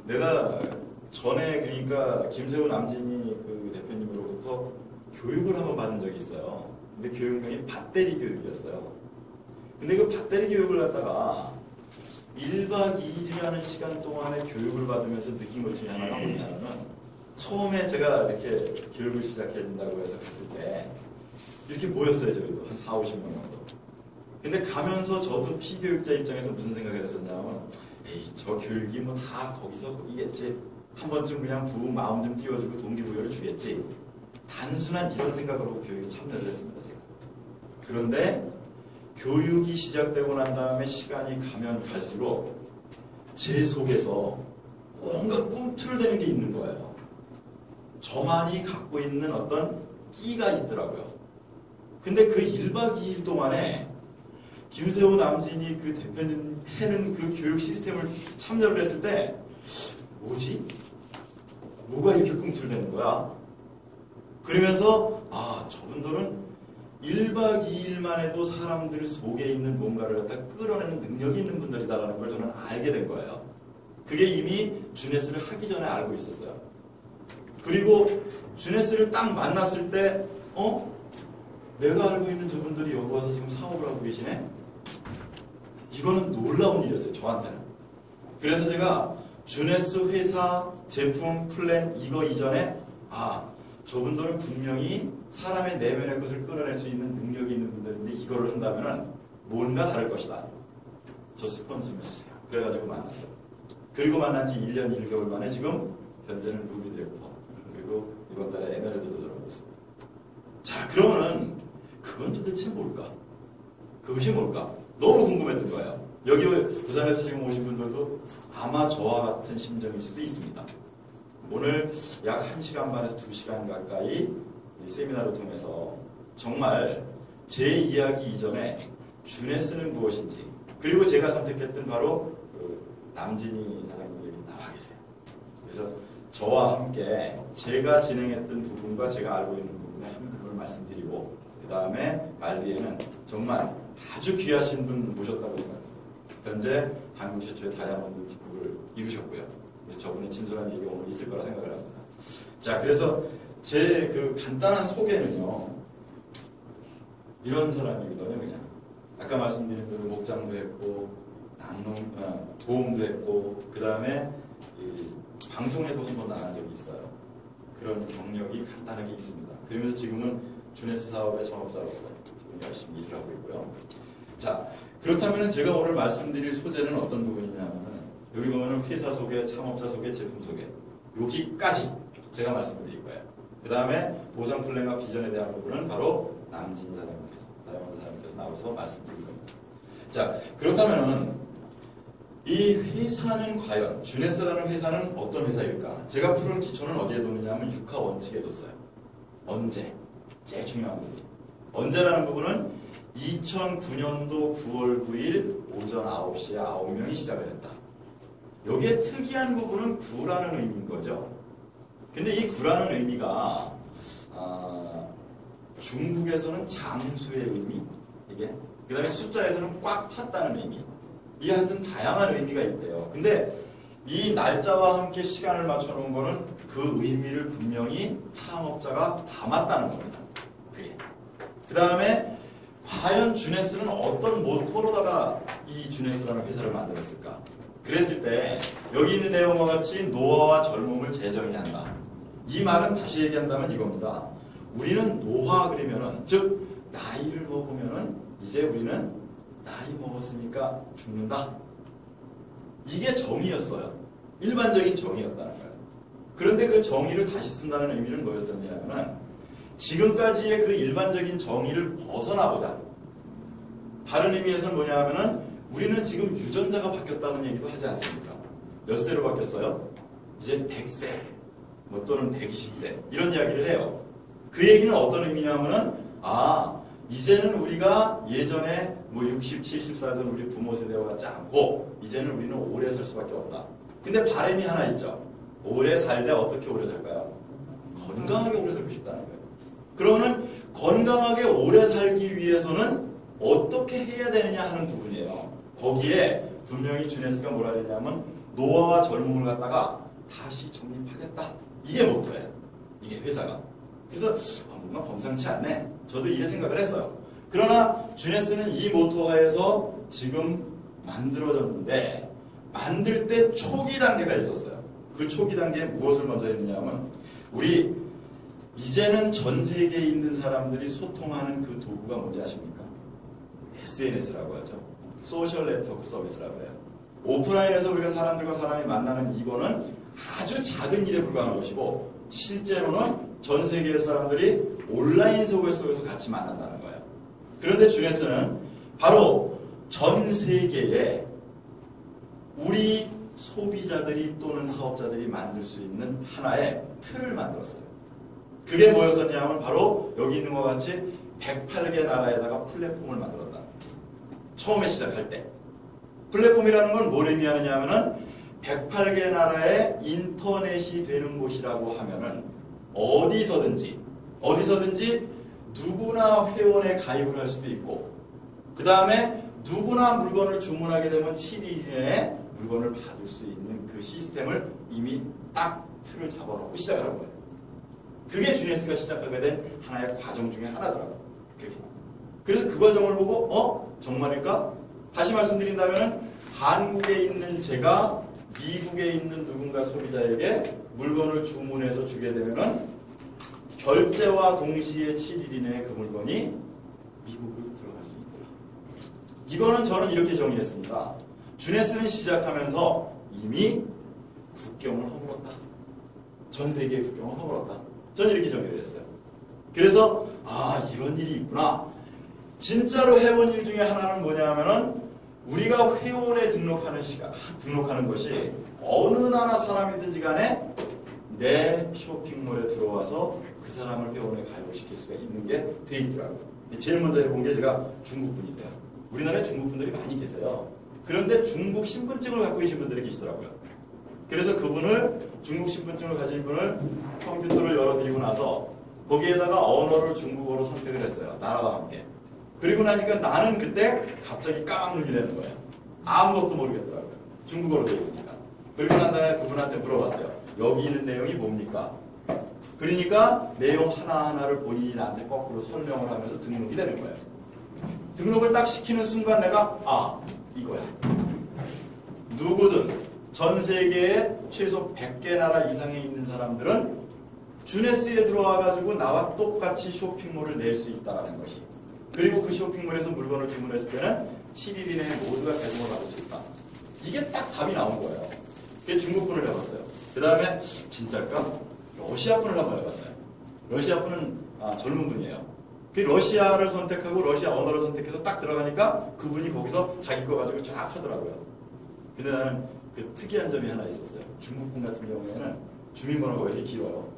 내가 전에 그러니까 김세훈 남진희 그 대표님으로부터 교육을 한번 받은 적이 있어요. 근데 교육명이 밭대리 교육이었어요. 근데 그 밭대리 교육을 갖다가 1박 2일이라는 시간 동안에 교육을 받으면서 느낀 것 중에 하나가 뭐냐면 처음에 제가 이렇게 교육을 시작해야 된다고 해서 갔을 때 이렇게 모였어요. 저희도 한 4, 50명 정도. 근데 가면서 저도 피교육자 입장에서 무슨 생각을 했었냐면 에이 저 교육이 뭐 다 거기서 거기겠지. 한 번쯤 그냥 부부 마음 좀 띄워주고 동기부여를 주겠지. 단순한 이런 생각으로 교육에 참여를 했습니다. 제가. 그런데 교육이 시작되고 난 다음에 시간이 가면 갈수록 제 속에서 뭔가 꿈틀대는 게 있는 거예요. 저만이 갖고 있는 어떤 끼가 있더라고요. 근데 그 1박 2일 동안에 김세호 남진이 그 대표님 해는 그 교육 시스템을 참여를 했을 때 뭐지? 뭐가 이렇게 꿈틀대는 거야? 그러면서 아 저분들은 1박 2일만 해도 사람들 속에 있는 뭔가를 갖다 끌어내는 능력이 있는 분들이다라는 걸 저는 알게 된 거예요. 그게 이미 주네스를 하기 전에 알고 있었어요. 그리고 주네스를 딱 만났을 때 내가 알고 있는 저분들이 여기 와서 지금 사업을 하고 계시네? 이거는 놀라운 일이었어요. 저한테는. 그래서 제가 주네스 회사, 제품, 플랜 이거 이전에 저분들은 분명히 사람의 내면의 것을 끌어낼 수 있는 능력이 있는 분들인데 이거를 한다면 뭔가 다를 것이다. 저 스폰서 좀 해주세요. 그래가지고 만났어요. 그리고 만난 지 1년 1개월 만에 지금 현재는 루비 디렉터 그리고 이번 달에 에메랄드도 들어오고 있습니다. 자 그러면은 그건 도대체 뭘까? 그것이 뭘까? 너무 궁금했던 거예요. 여기 부산에서 지금 오신 분들도 아마 저와 같은 심정일 수도 있습니다. 오늘 약 1시간 반에서 2시간 가까이 이 세미나를 통해서 정말 제 이야기 이전에 주네스는 무엇인지 그리고 제가 선택했던 바로 그 남진희 사장님이 여기 나와 계세요. 그래서 저와 함께 제가 진행했던 부분과 제가 알고 있는 부분의 한 부분을 말씀드리고 그 다음에 말기에는 정말 아주 귀하신 분 모셨다고 생각합니다. 현재 한국 최초의 다이아몬드 뒷북을 이루셨고요. 그래서 저분의 진솔한 얘기가 오늘 있을 거라 생각을 합니다. 자, 그래서 제 그 간단한 소개는요, 이런 사람이거든요, 그냥. 아까 말씀드린 대로 목장도 했고, 보험도 했고, 그 다음에 방송에도 한번 나간 적이 있어요. 그런 경력이 간단하게 있습니다. 그러면서 지금은 주네스 사업의 전업자로서 지금 열심히 일을 하고 있고요. 자, 그렇다면 제가 오늘 말씀드릴 소재는 어떤 부분이냐면 여기 보면은 회사 소개, 창업자 소개, 제품 소개 여기까지 제가 말씀드릴 거예요. 그 다음에 보상 플랜과 비전에 대한 부분은 바로 남진 사장님께서, 다이아몬드 사장님께서 나와서 말씀드릴 겁니다. 자, 그렇다면은 이 회사는 과연 주네스라는 회사는 어떤 회사일까? 제가 푸른 기초는 어디에 뒀느냐 하면 6화 원칙에 뒀어요. 언제? 제일 중요한 부분. 언제라는 부분은 2009년도 9월 9일 오전 9시에 9명이 시작을 했다. 여기에 특이한 부분은 9라는 의미인 거죠. 근데 이 9라는 의미가 중국에서는 장수의 의미, 이게 그 다음에 숫자에서는 꽉 찼다는 의미, 이게 하여튼 다양한 의미가 있대요. 근데 이 날짜와 함께 시간을 맞춰놓은 거는 그 의미를 분명히 창업자가 담았다는 겁니다. 그게. 그 다음에 과연 주네스는 어떤 모토로다가 이 주네스라는 회사를 만들었을까? 그랬을 때 여기 있는 내용과 같이 노화와 젊음을 재정의 한다. 이 말은 다시 얘기한다면 이겁니다. 우리는 노화 그러면은 즉 나이를 먹으면은 이제 우리는 나이 먹었으니까 죽는다. 이게 정의였어요. 일반적인 정의였다는 거예요. 그런데 그 정의를 다시 쓴다는 의미는 뭐였었냐면 지금까지의 그 일반적인 정의를 벗어나보자. 다른 의미에서는 뭐냐 하면은 우리는 지금 유전자가 바뀌었다는 얘기도 하지 않습니까? 몇 세로 바뀌었어요? 이제 100세, 뭐 또는 120세 이런 이야기를 해요. 그 얘기는 어떤 의미냐면은 이제는 우리가 예전에 뭐 60, 70 살던 우리 부모 세대와 같지 않고 이제는 우리는 오래 살 수밖에 없다. 근데 바람이 하나 있죠. 오래 살되 어떻게 오래 살까요? 건강하게 오래 살고 싶다는 거예요. 그러면 건강하게 오래 살기 위해서는 어떻게 해야 되느냐 하는 부분이에요. 거기에 분명히 주네스가 뭐라 그랬냐면 노화와 젊음을 갖다가 다시 정립하겠다. 이게 모토예요. 이게 회사가. 그래서 뭔가 범상치 않네. 저도 이래 생각을 했어요. 그러나 주네스는 이 모토 하에서 지금 만들어졌는데 만들 때 초기 단계가 있었어요. 그 초기 단계에 무엇을 먼저 했느냐 하면 우리 이제는 전 세계에 있는 사람들이 소통하는 그 도구가 뭔지 아십니까? SNS라고 하죠. 소셜 네트워크 서비스라고 해요. 오프라인에서 우리가 사람들과 사람이 만나는 이거는 아주 작은 일에 불과한 것이고 실제로는 전 세계의 사람들이 온라인 속에서 같이 만난다는 거예요. 그런데 주네스는 바로 전 세계에 우리 소비자들이 또는 사업자들이 만들 수 있는 하나의 틀을 만들었어요. 그게 뭐였었냐면 바로 여기 있는 것과 같이 108개 나라에다가 플랫폼을 만들었다. 처음에 시작할 때. 플랫폼이라는 건 뭘 의미하느냐 하면은 108개 나라에 인터넷이 되는 곳이라고 하면은 어디서든지 누구나 회원에 가입을 할 수도 있고 그 다음에 누구나 물건을 주문하게 되면 7일 이내에 물건을 받을 수 있는 그 시스템을 이미 딱 틀을 잡아놓고 시작을 한 거예요. 그게 주네스가 시작하게 된 하나의 과정 중에 하나더라고요. 그게. 그래서 그 과정을 보고 정말일까? 다시 말씀드린다면 한국에 있는 제가 미국에 있는 누군가 소비자에게 물건을 주문해서 주게 되면은 결제와 동시에 7일 이내에 그 물건이 미국으로 들어갈 수 있더라. 이거는 저는 이렇게 정의했습니다. 주네스는 시작하면서 이미 국경을 허물었다. 전 세계의 국경을 허물었다. 저는 이렇게 정의를 했어요. 그래서 이런 일이 있구나. 진짜로 해본 일 중에 하나는 뭐냐 하면은 우리가 회원에 등록하는 것이 어느 나라 사람이든지 간에 내 쇼핑몰에 들어와서 그 사람을 회원에 가입을 시킬 수가 있는 게 돼 있더라고요. 제일 먼저 해본 게 제가 중국 분이세요. 우리나라에 중국 분들이 많이 계세요. 그런데 중국 신분증을 갖고 계신 분들이 계시더라고요. 그래서 그분을 중국 신분증을 가진 분을 컴퓨터를 열어드리고 나서 거기에다가 언어를 중국어로 선택을 했어요. 나라와 함께. 그리고 나니까 나는 그때 갑자기 깜눈이 되는 거예요. 아무것도 모르겠더라고요. 중국어로 되어 있으니까. 그리고 난 다음에 그분한테 물어봤어요. 여기 있는 내용이 뭡니까? 그러니까 내용 하나하나를 본인이 나한테 거꾸로 설명을 하면서 등록이 되는 거예요. 등록을 딱 시키는 순간 내가 이거야. 누구든 전 세계에 최소 100개 나라 이상에 있는 사람들은 주네스에 들어와가지고 나와 똑같이 쇼핑몰을 낼 수 있다는 것이. 그리고 그 쇼핑몰에서 물건을 주문했을 때는 7일 이내에 모두가 배송을 받을 수 있다. 이게 딱 답이 나온 거예요. 그게 중국분을 해봤어요. 그 다음에 진짜일까? 러시아 분을 한번 해봤어요. 러시아 분은 젊은 분이에요. 그 러시아를 선택하고 러시아 언어를 선택해서 딱 들어가니까 그분이 거기서 자기 거 가지고 쫙 하더라고요. 근데 나는 그 특이한 점이 하나 있었어요. 중국분 같은 경우에는 주민번호가 왜 이렇게 길어요?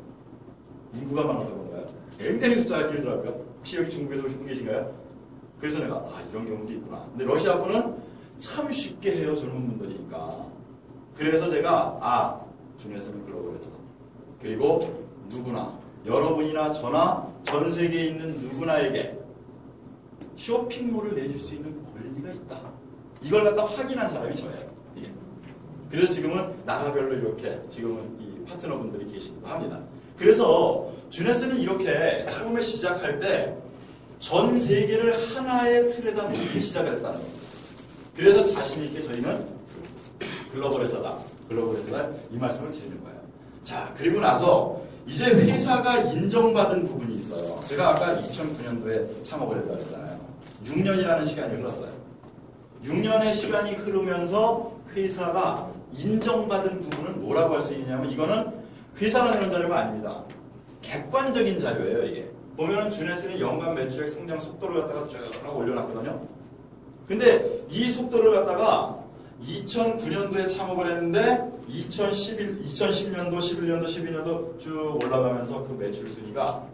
인구가 많아서 그런가요? 굉장히 숫자가 길더라고요. 혹시 여기 중국에서 오신 분 계신가요? 그래서 내가 이런 경우도 있구나. 근데 러시아 분은 참 쉽게 해요. 젊은 분들이니까. 그래서 제가 주네스는 글로벌에서 그리고 누구나 여러분이나 저나 전 세계에 있는 누구나에게 쇼핑몰을 내줄 수 있는 권리가 있다. 이걸 갖다 확인한 사람이 저예요. 이게. 그래서 지금은 나라별로 이렇게 지금은 이 파트너분들이 계시기도 합니다. 그래서 주네스는 이렇게 처음에 시작할 때 전 세계를 하나의 틀에다 놓고 시작을 했다는 겁니다. 그래서 자신 있게 저희는 글로벌 회사다. 이 말씀을 드리는 거예요. 자, 그리고 나서 이제 회사가 인정받은 부분이 있어요. 제가 아까 2009년도에 창업을 했다고 했잖아요. 6년이라는 시간이 흘렀어요. 6년의 시간이 흐르면서 회사가 인정받은 부분은 뭐라고 할 수 있냐면 이거는 회사가 내는 자료가 아닙니다. 객관적인 자료예요, 이게. 보면은 주네스는 연간 매출액 성장 속도를 갖다가 쭉 올려놨거든요. 근데 이 속도를 갖다가 2009년도에 창업을 했는데 2010년도, 11년도, 12년도 쭉 올라가면서 그 매출 순위가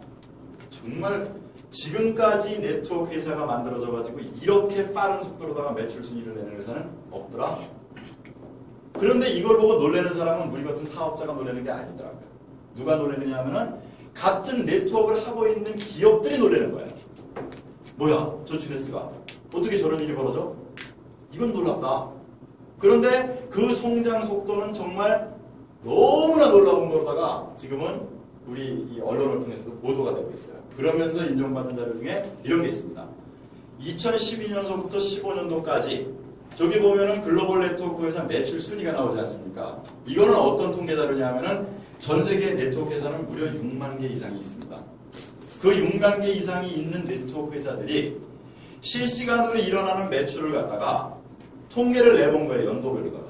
정말 지금까지 네트워크 회사가 만들어져가지고 이렇게 빠른 속도로다가 매출 순위를 내는 회사는 없더라. 그런데 이걸 보고 놀라는 사람은 우리 같은 사업자가 놀라는 게 아니더라고요. 누가 놀라느냐 하면은 같은 네트워크를 하고 있는 기업들이 놀라는 거예요. 뭐야, 저 주네스가 어떻게 저런 일이 벌어져? 이건 놀랍다. 그런데 그 성장 속도는 정말 너무나 놀라운 거로다가 지금은 우리 이 언론을 통해서도 보도가 되고 있어요. 그러면서 인정받은 자료 중에 이런 게 있습니다. 2012년서부터 15년도까지 저기 보면은 글로벌 네트워크 회사 매출 순위가 나오지 않습니까? 이거는 어떤 통계 자료냐면은 전 세계 네트워크 회사는 무려 6만 개 이상이 있습니다. 그 6만 개 이상이 있는 네트워크 회사들이 실시간으로 일어나는 매출을 갖다가 통계를 내본 거예요. 연도별로다가.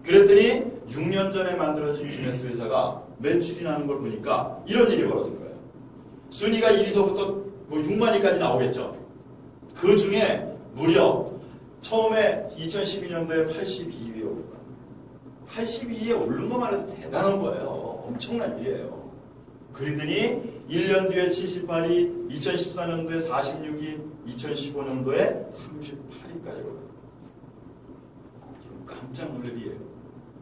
그랬더니 6년 전에 만들어진 주네스 회사가 매출이 나는 걸 보니까 이런 일이 벌어진 거예요. 순위가 1위서부터 뭐 6만위까지 나오겠죠. 그 중에 무려 처음에 2012년도에 82위에 오른 거예요. 82위에 오른 것만 해도 대단한 거예요. 엄청난 일이에요. 그러더니 1년 뒤에 78위, 2014년도에 46위, 2015년도에 38위까지 올라요. 깜짝 놀랄 일이에요.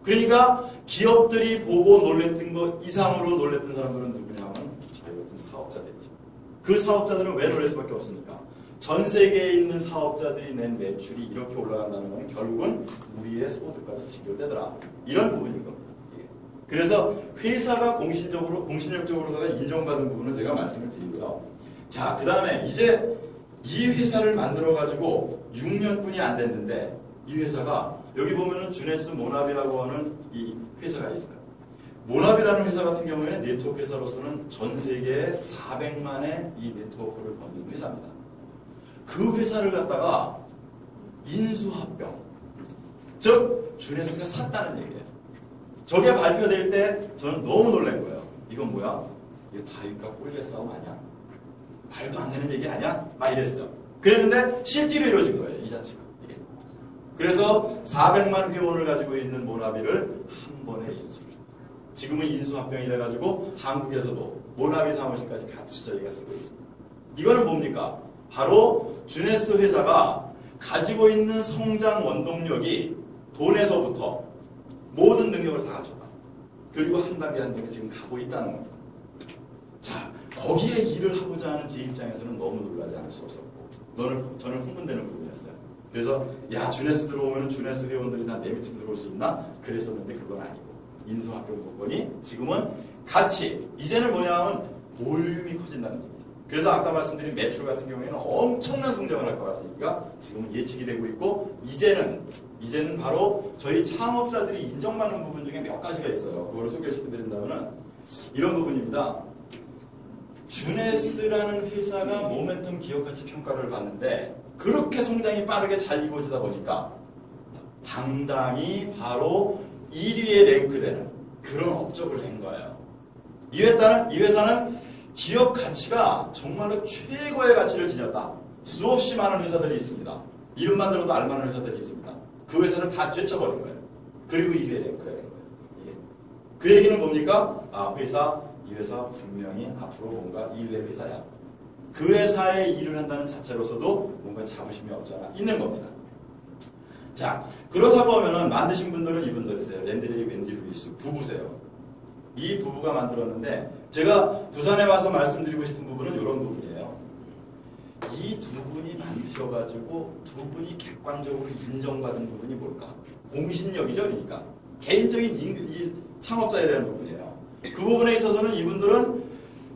그러니까 기업들이 보고 놀랬던 거 이상으로 놀랬던 사람들은 누구냐면 저희 같은 사업자들이죠. 그 사업자들은 왜 놀랄 수밖에 없습니까? 전 세계에 있는 사업자들이 낸 매출이 이렇게 올라간다는 건 결국은 우리의 소득까지 직결되더라. 이런 부분인 겁니다. 그래서 회사가 공신력적으로다가 인정받은 부분은 제가 말씀을 드리고요. 자, 그 다음에 이제 이 회사를 만들어가지고 6년뿐이 안 됐는데 이 회사가 여기 보면은 주네스 모나비라고 하는 이 회사가 있어요. 모나비라는 회사 같은 경우에는 네트워크 회사로서는 전 세계에 400만의 이 네트워크를 건드는 회사입니다. 그 회사를 갖다가 인수합병, 즉 주네스가 샀다는 얘기예요. 저게 발표될 때 저는 너무 놀란 거예요. 이건 뭐야? 이거 다윗과 골리앗 싸움 아니야? 말도 안 되는 얘기 아니야? 막 이랬어요. 그랬는데 실제로 이루어진 거예요. 이 자체가. 그래서 400만 회원을 가지고 있는 모나비를 한 번에 인수를. 지금은 인수합병이 돼가지고 한국에서도 모나비 사무실까지 같이 저희가 쓰고 있습니다. 이거는 뭡니까? 바로 주네스 회사가 가지고 있는 성장 원동력이 돈에서부터 모든 능력을 다 갖췄다. 그리고 한 단계 한 단계 지금 가고 있다는 겁니다. 자, 거기에 일을 하고자 하는 제 입장에서는 너무 놀라지 않을 수 없었고 저는 흥분되는 부분이었어요. 그래서 야, 주네스 들어오면 주네스 회원들이 다 내 밑으로 들어올 수 있나? 그랬었는데 그건 아니고 인수합병 조건이 지금은 같이 이제는 뭐냐면 볼륨이 커진다는 얘기죠. 그래서 아까 말씀드린 매출 같은 경우에는 엄청난 성장을 할 거라는 얘기가 지금은 예측이 되고 있고 이제는 바로 저희 창업자들이 인정받는 부분 중에 몇 가지가 있어요. 그걸 소개시켜드린다면 이런 부분입니다. 주네스라는 회사가 모멘텀 기업가치 평가를 받는데 그렇게 성장이 빠르게 잘 이루어지다 보니까 당당히 바로 1위에 랭크되는 그런 업적을 낸 거예요. 이 회사는 기업 가치가 정말로 최고의 가치를 지녔다. 수없이 많은 회사들이 있습니다. 이름만 들어도 알만한 회사들이 있습니다. 그 회사를 다 제쳐버린 거예요. 그리고 1위에 랭크가 된 거예요. 그 얘기는 뭡니까? 이 회사 분명히 앞으로 뭔가 일낼 회사야. 그 회사에 일을 한다는 자체로서도 뭔가 자부심이 없잖아 있는 겁니다. 자, 그러다 보면은 만드신 분들은 이분들이세요. 랜드레이 웬디 루이스 부부세요. 이 부부가 만들었는데 제가 부산에 와서 말씀드리고 싶은 부분은 이런 부분이에요. 이 두 분이 만드셔가지고 두 분이 객관적으로 인정받은 부분이 뭘까? 공신력이죠. 그러니까 개인적인 이 창업자에 대한 부분이에요. 그 부분에 있어서는 이분들은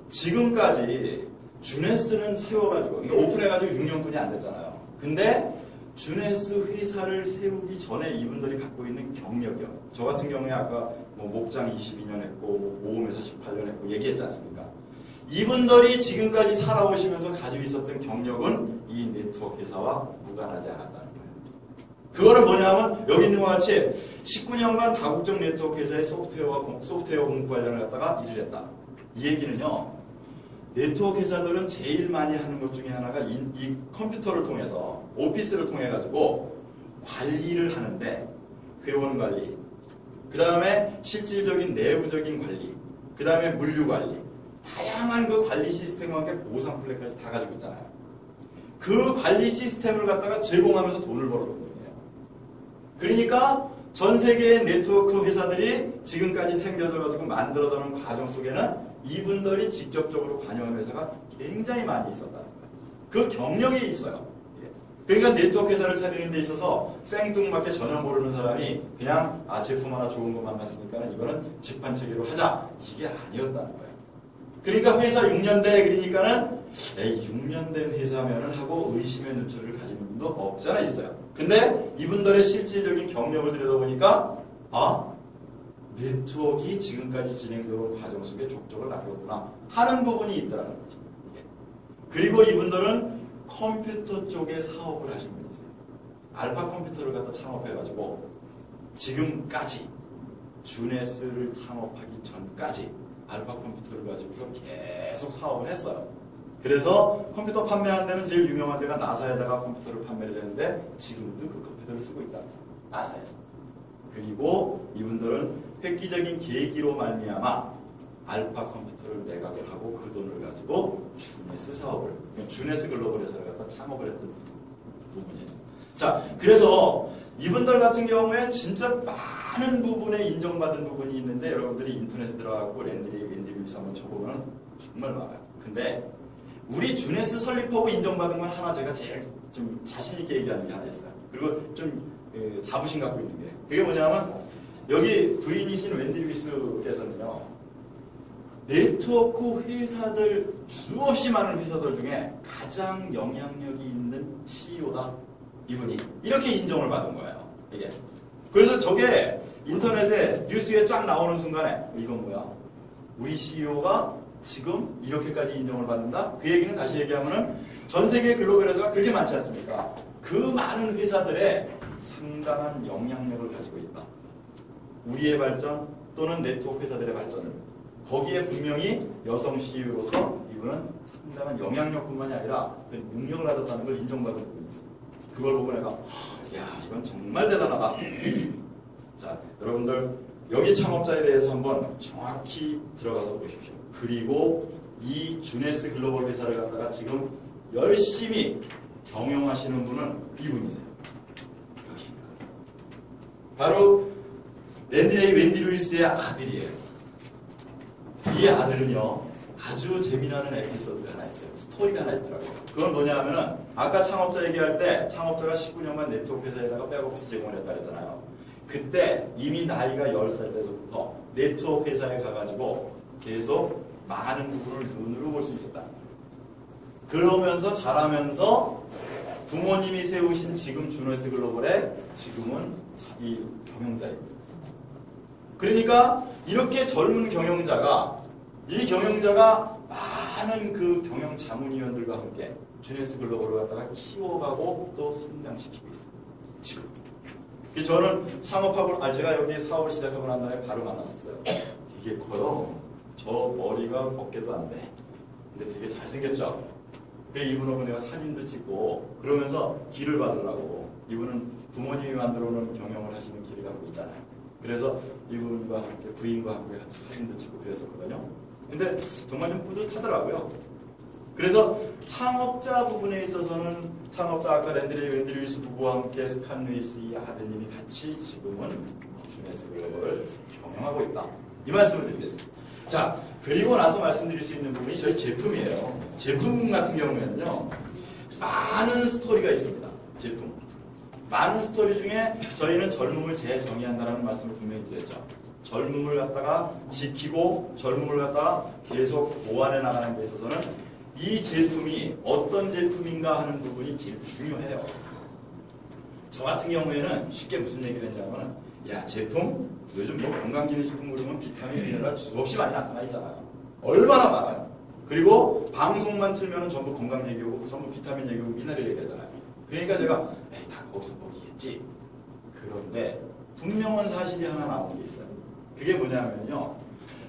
지금까지 주네스는 세워가지고 오픈해가지고 6년뿐이 안 됐잖아요. 근데 주네스 회사를 세우기 전에 이분들이 갖고 있는 경력이요. 저 같은 경우에 아까 뭐 목장 22년 했고 모험에서 18년 했고 얘기했지 않습니까? 이분들이 지금까지 살아오시면서 가지고 있었던 경력은 이 네트워크 회사와 무관하지 않았다는 거예요. 그거는 뭐냐면 여기 있는 것 같이 19년간 다국적 네트워크 회사의 소프트웨어 공급 관련을 갖다가 일을 했다. 이 얘기는요. 네트워크 회사들은 제일 많이 하는 것 중에 하나가 이 컴퓨터를 통해서 오피스를 통해 가지고 관리를 하는데 회원 관리, 그 다음에 실질적인 내부적인 관리, 그 다음에 물류 관리, 다양한 그 관리 시스템과 함께 보상 플랜까지 다 가지고 있잖아요. 그 관리 시스템을 갖다가 제공하면서 돈을 벌었던 거예요. 그러니까 전 세계의 네트워크 회사들이 지금까지 생겨져 가지고 만들어져는 과정 속에는 이분들이 직접적으로 관여한 회사가 굉장히 많이 있었다는 거예요. 그 경력이 있어요. 그러니까 네트워크 회사를 차리는 데 있어서 생뚱맞게 전혀 모르는 사람이 그냥 제품 하나 좋은 거 만났으니까 이거는 직판체계로 하자. 이게 아니었다는 거예요. 그러니까 회사 6년 돼 그러니까는 6년 된 회사면은 하고 의심의 눈초리를 가지는 분도 없지 않아 있어요. 근데 이분들의 실질적인 경력을 들여다보니까 네트워크가 지금까지 진행되어온 과정 속에 족적을 남겼구나 하는 부분이 있더라는 거죠. 이게. 그리고 이분들은 컴퓨터 쪽에 사업을 하신 분이세요. 알파 컴퓨터를 갖다 창업해가지고 지금까지 주네스를 창업하기 전까지 알파 컴퓨터를 가지고서 계속 사업을 했어요. 그래서 컴퓨터 판매하는 데는 제일 유명한 데가 나사에다가 컴퓨터를 판매를 했는데 지금도 그 컴퓨터를 쓰고 있다. 나사에서. 그리고 이분들은 획기적인 계기로 말미암아 알파 컴퓨터를 매각을 하고 그 돈을 가지고 주네스 사업을, 주네스 글로벌 회사를 갖다 창업을 했던 부분이에요. 자, 그래서 이분들 같은 경우에 진짜 많은 부분에 인정받은 부분이 있는데 여러분들이 인터넷에 들어가고 랜디리뷰스 한번 쳐보면 정말 많아요. 근데 우리 주네스 설립하고 인정받은 건 하나 제가 제일 좀 자신있게 얘기하는 게 하나 있어요. 그리고 좀 자부심 갖고 있는 게 그게 뭐냐면 여기 부인이신 랜디리뷰스에서는요 네트워크 회사들 수없이 많은 회사들 중에 가장 영향력이 있는 CEO다 이분이 이렇게 인정을 받은 거예요. 이게 그래서 저게 인터넷에 뉴스에 쫙 나오는 순간에 이건 뭐야? 우리 CEO가 지금 이렇게까지 인정을 받는다? 그 얘기는 다시 얘기하면은 전 세계 글로벌 회사가 그렇게 많지 않습니까? 그 많은 회사들의 상당한 영향력을 가지고 있다. 우리의 발전 또는 네트워크 회사들의 발전을 거기에 분명히 여성 CEO로서 이분은 상당한 영향력뿐만이 아니라 그 능력을 가졌다는 걸 인정받은 부분이 있어요. 그걸 보고 내가 이건 정말 대단하다. 자, 여러분들 여기 창업자에 대해서 한번 정확히 들어가서 보십시오. 그리고 이 주네스 글로벌 회사를 갖다가 지금 열심히 경영하시는 분은 이분이세요. 여기. 바로 웬디 루이스의 아들이에요. 이 아들은요 아주 재미나는 에피소드가 하나 있어요. 스토리가 하나 있더라고요. 그건 뭐냐 하면은 아까 창업자 얘기할 때 창업자가 19년간 네트워크 회사에다가 백오피스 제공을 했다 그랬잖아요. 그때 이미 나이가 10살 때서부터 네트워크 회사에 가가지고 계속 많은 부분을 눈으로 볼 수 있었다. 그러면서 자라면서 부모님이 세우신 지금 주네스 글로벌의 지금은 이 경영자입니다. 그러니까 이렇게 젊은 경영자가 이 경영자가 많은 그 경영 자문위원들과 함께 주네스 글로벌을 갖다가 키워가고 또 성장시키고 있습니다. 지금. 저는 창업하고 제가 여기 사업을 시작하고 난 다음에 바로 만났었어요. 되게 커요. 저 머리가 어깨도 안 돼. 근데 되게 잘생겼죠. 이분하고 내가 사진도 찍고 그러면서 길을 받으려고 이분은 부모님이 만들어 놓은 경영을 하시는 길을 갖고 있잖아요. 그래서 이분과 함께 부인과 함께 같이 사진도 찍고 그랬었거든요. 근데 정말 좀 뿌듯하더라고요. 그래서 창업자 부분에 있어서는 창업자 아까 웬디 루이스 부부와 함께 스칸 루이스 이 아드님이 같이 지금은 주네스 글로벌을 경영하고 있다. 이 말씀을 드리겠습니다. 자, 그리고 나서 말씀드릴 수 있는 부분이 저희 제품이에요. 제품 같은 경우에는요 많은 스토리가 있습니다. 제품. 많은 스토리 중에 저희는 젊음을 재정의한다는 말씀을 분명히 드렸죠. 젊음을 갖다가 지키고 젊음을 갖다가 계속 보완해 나가는 데 있어서는 이 제품이 어떤 제품인가 하는 부분이 제일 중요해요. 저 같은 경우에는 쉽게 무슨 얘기를 했냐면 제품 요즘 뭐 건강기능식품 그러면 비타민, 미네랄 수없이 많이 나타나 있잖아요. 얼마나 많아요. 그리고 방송만 틀면은 전부 건강 얘기하고 전부 비타민 얘기하고 미네랄 얘기하잖아요. 그러니까 제가 다 거기서 먹이겠지. 그런데 분명한 사실이 하나 나오는 게 있어요. 그게 뭐냐면요.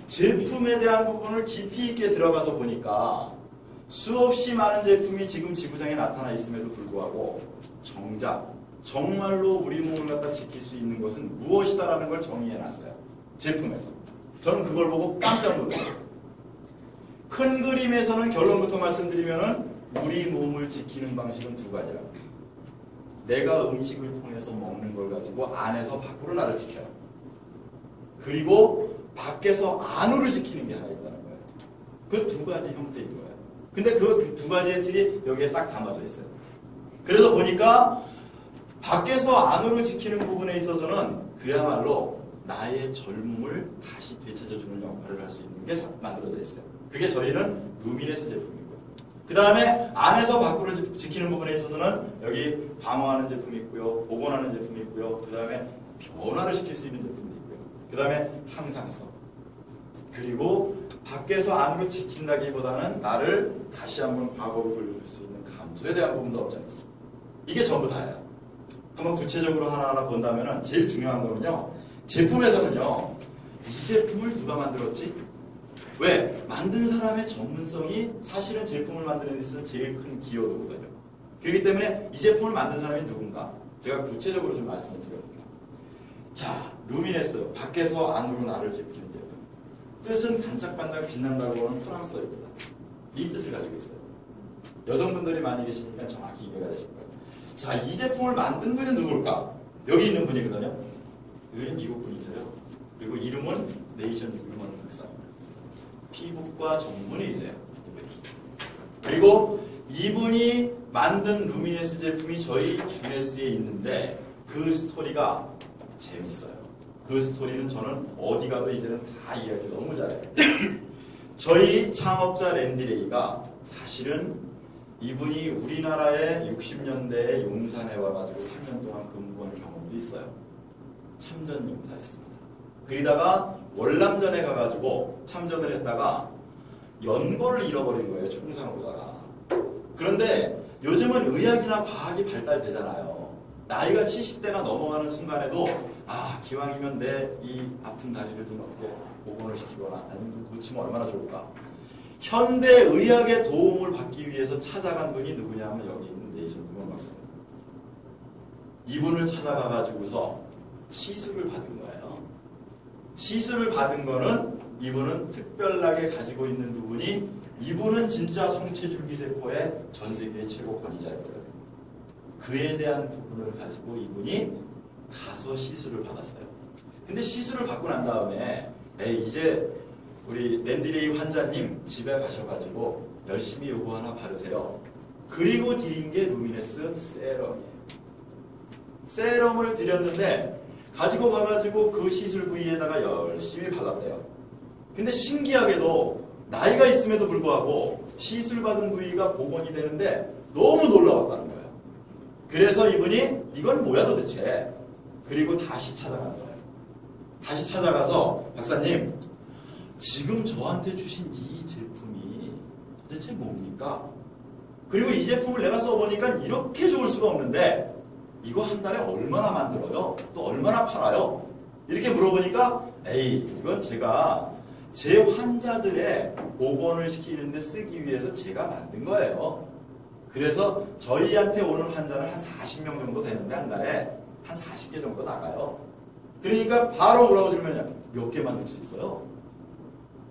제품에 대한 부분을 깊이 있게 들어가서 보니까 수없이 많은 제품이 지금 지구상에 나타나 있음에도 불구하고 정작 정말로 우리 몸을 갖다 지킬 수 있는 것은 무엇이다라는 걸 정의해놨어요. 제품에서. 저는 그걸 보고 깜짝 놀랐어요. 큰 그림에서는 결론부터 말씀드리면은 우리 몸을 지키는 방식은 두 가지라고. 내가 음식을 통해서 먹는 걸 가지고 안에서 밖으로 나를 지켜요. 그리고 밖에서 안으로 지키는 게 하나 있다는 거예요. 그 두 가지 형태인 거예요. 근데 그 두 가지의 틀이 여기에 딱 담아져 있어요. 그래서 보니까 밖에서 안으로 지키는 부분에 있어서는 그야말로 나의 젊음을 다시 되찾아주는 역할을 할 수 있는 게 만들어져 있어요. 그게 저희는 루미네스 제품이고요. 그 다음에 안에서 밖으로 지키는 부분에 있어서는 여기 방어하는 제품이 있고요. 복원하는 제품이 있고요. 그 다음에 변화를 시킬 수 있는 제품도 있고요. 그 다음에 항상성. 그리고 밖에서 안으로 지킨다기보다는 나를 다시 한번 과거로 돌려줄 수 있는 감소에 대한 부분도 없지 않습니까? 이게 전부 다예요. 한번 구체적으로 하나하나 본다면 제일 중요한 거는요. 제품에서는요. 이 제품을 누가 만들었지? 왜? 만든 사람의 전문성이 사실은 제품을 만드는 데 있어서 제일 큰 기여도거든요. 그렇기 때문에 이 제품을 만든 사람이 누군가? 제가 구체적으로 좀 말씀을 드려볼게요. 자, 루미네스, 밖에서 안으로 나를 지키는 제품. 뜻은 반짝반짝 빛난다고 하는 프랑스어입니다. 이 뜻을 가지고 있어요. 여성분들이 많이 계시니까 정확히 이해가 되실 거예요. 자, 이 제품을 만든 분은 누굴까? 여기 있는 분이거든요. 여기는 미국 분이세요. 그리고 이름은 네이션 유먼 박사입니다. 피부과 전문의이세요. 그리고 이분이 만든 루미네스 제품이 저희 주네스에 있는데 그 스토리가 재밌어요. 그 스토리는 저는 어디 가도 이제는 다 이야기 너무 잘해요. 저희 창업자 랜디레이가 사실은 이분이 우리나라에 60년대에 용산에 와가지고 3년 동안 근무한 경험도 있어요. 참전 용사였습니다. 그러다가 월남전에 가가지고 참전을 했다가 연골을 잃어버린 거예요. 총상을 오다가. 그런데 요즘은 의학이나 과학이 발달되잖아요. 나이가 70대가 넘어가는 순간에도 기왕이면 내 이 아픈 다리를 좀 어떻게 복원을 시키거나 아니면 좀 고치면 얼마나 좋을까. 현대 의학의 도움을 받기 위해서 찾아간 분이 누구냐면 여기 있는 네이션 유먼 박사입니다. 이분을 찾아가가지고서 시술을 받은 거예요. 시술을 받은 거는 이분은 특별하게 가지고 있는 부분이 이분은 진짜 성체줄기세포의 전 세계 최고 권위자였거든요. 그에 대한 부분을 가지고 이분이 가서 시술을 받았어요. 근데 시술을 받고 난 다음에 이제 우리 랜디레이 환자님 집에 가셔가지고 열심히 요거 하나 바르세요. 그리고 드린 게 루미네스 세럼이에요. 세럼을 드렸는데 가지고 가가지고 그 시술 부위에다가 열심히 발랐대요. 근데 신기하게도 나이가 있음에도 불구하고 시술 받은 부위가 복원이 되는데 너무 놀라웠다는 거예요. 그래서 이분이 이건 뭐야 도대체? 그리고 다시 찾아간 거예요. 다시 찾아가서 박사님 지금 저한테 주신 이 제품이 도대체 뭡니까? 그리고 이 제품을 내가 써보니까 이렇게 좋을 수가 없는데 이거 한 달에 얼마나 만들어요? 또 얼마나 팔아요? 이렇게 물어보니까 이건 제가 제 환자들의 복원을 시키는데 쓰기 위해서 제가 만든 거예요. 그래서 저희한테 오는 환자는 한 40명 정도 되는데 한 달에 한 40개 정도 나가요. 그러니까 바로 뭐라고 들으면 몇 개 만들 수 있어요.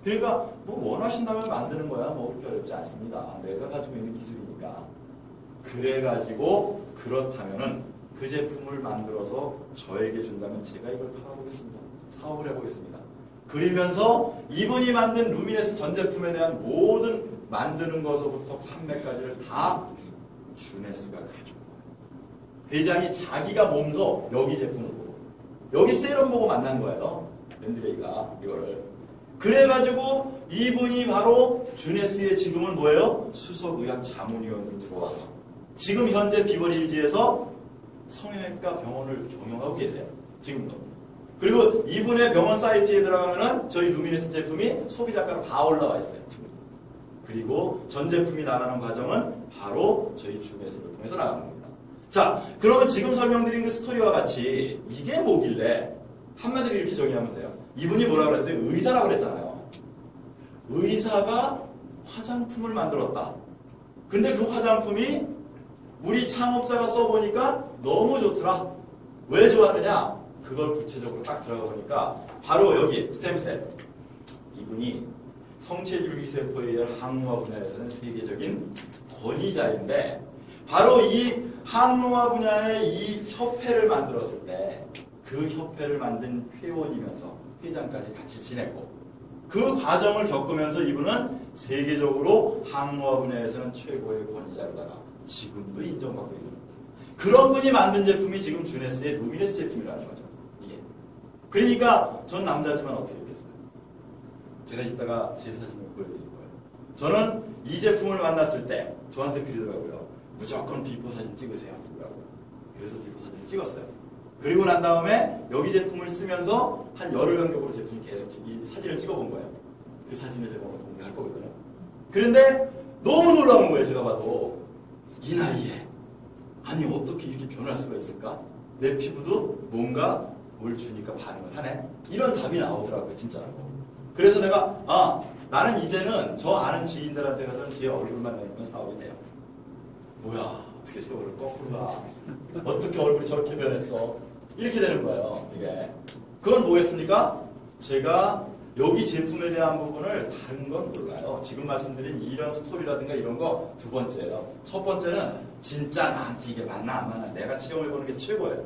그러니까 뭐 원하신다면 만드는 거야. 뭐 그렇게 어렵지 않습니다. 내가 가지고 있는 기술이니까. 그래가지고 그렇다면은 그 제품을 만들어서 저에게 준다면 제가 이걸 팔아보겠습니다. 사업을 해보겠습니다. 그러면서 이분이 만든 루미네스 전 제품에 대한 모든 만드는 것부터 판매까지를 다 주네스가 가지고 회장이 자기가 몸소 여기 제품을 보고 여기 세럼 보고 만난 거예요. 랜드레이가 이거를. 그래가지고 이분이 바로 주네스의 지금은 뭐예요? 수석의학 자문위원으로 들어와서 지금 현재 비버리hil즈에서 성형외과 병원을 경영하고 계세요. 지금도. 그리고 이분의 병원 사이트에 들어가면은 저희 루미네스 제품이 소비자가로 다 올라와 있어요. 그리고 전 제품이 나가는 과정은 바로 저희 주네스를 통해서 나가는 겁니다. 자, 그러면 지금 설명드린 그 스토리와 같이 이게 뭐길래 한마디로 이렇게 정의하면 돼요. 이분이 뭐라고 그랬어요? 의사라고 그랬잖아요. 의사가 화장품을 만들었다. 근데 그 화장품이 우리 창업자가 써보니까 너무 좋더라. 왜 좋았느냐? 그걸 구체적으로 딱 들어가 보니까 바로 여기 스템셀. 이분이 성체줄기세포에 의한 항노화 분야에서는 세계적인 권위자인데 바로 이 항노화 분야의 이 협회를 만들었을 때 그 협회를 만든 회원이면서 회장까지 같이 지냈고 그 과정을 겪으면서 이분은 세계적으로 항노화 분야에서는 최고의 권위자로다가 지금도 인정받고 있는 그런 분이 만든 제품이 지금 주네스의 루미네스 제품이라는 거죠. 이게. 그러니까 전 남자지만 어떻게 했겠어요? 제가 이따가 제 사진을 보여드릴 거예요. 저는 이 제품을 만났을 때 저한테 그러더라고요. 무조건 비포 사진 찍으세요. 그러더라고요. 그래서 비포 사진을 찍었어요. 그리고 난 다음에 여기 제품을 쓰면서 한 열흘 간격으로 제품을 계속 이 사진을 찍어본 거예요. 그 사진을 제가 오늘 공개할 거거든요. 그런데 너무 놀라운 거예요. 제가 봐도 이 나이에 아니 어떻게 이렇게 변할 수가 있을까? 내 피부도 뭔가 뭘 주니까 반응을 하네. 이런 답이 나오더라고요. 진짜로. 그래서 내가 나는 이제는 저 아는 지인들한테 가서는 제 얼굴만 내면 사업이 돼요. 뭐야 어떻게 세월을 거꾸로 가. 어떻게 얼굴이 저렇게 변했어. 이렇게 되는 거예요. 이게. 그건 뭐겠습니까? 제가 여기 제품에 대한 부분을 다른 건 몰라요. 지금 말씀드린 이런 스토리라든가 이런 거 두 번째예요. 첫 번째는 진짜 나한테 이게 맞나 안 맞나 내가 체험해보는 게 최고예요.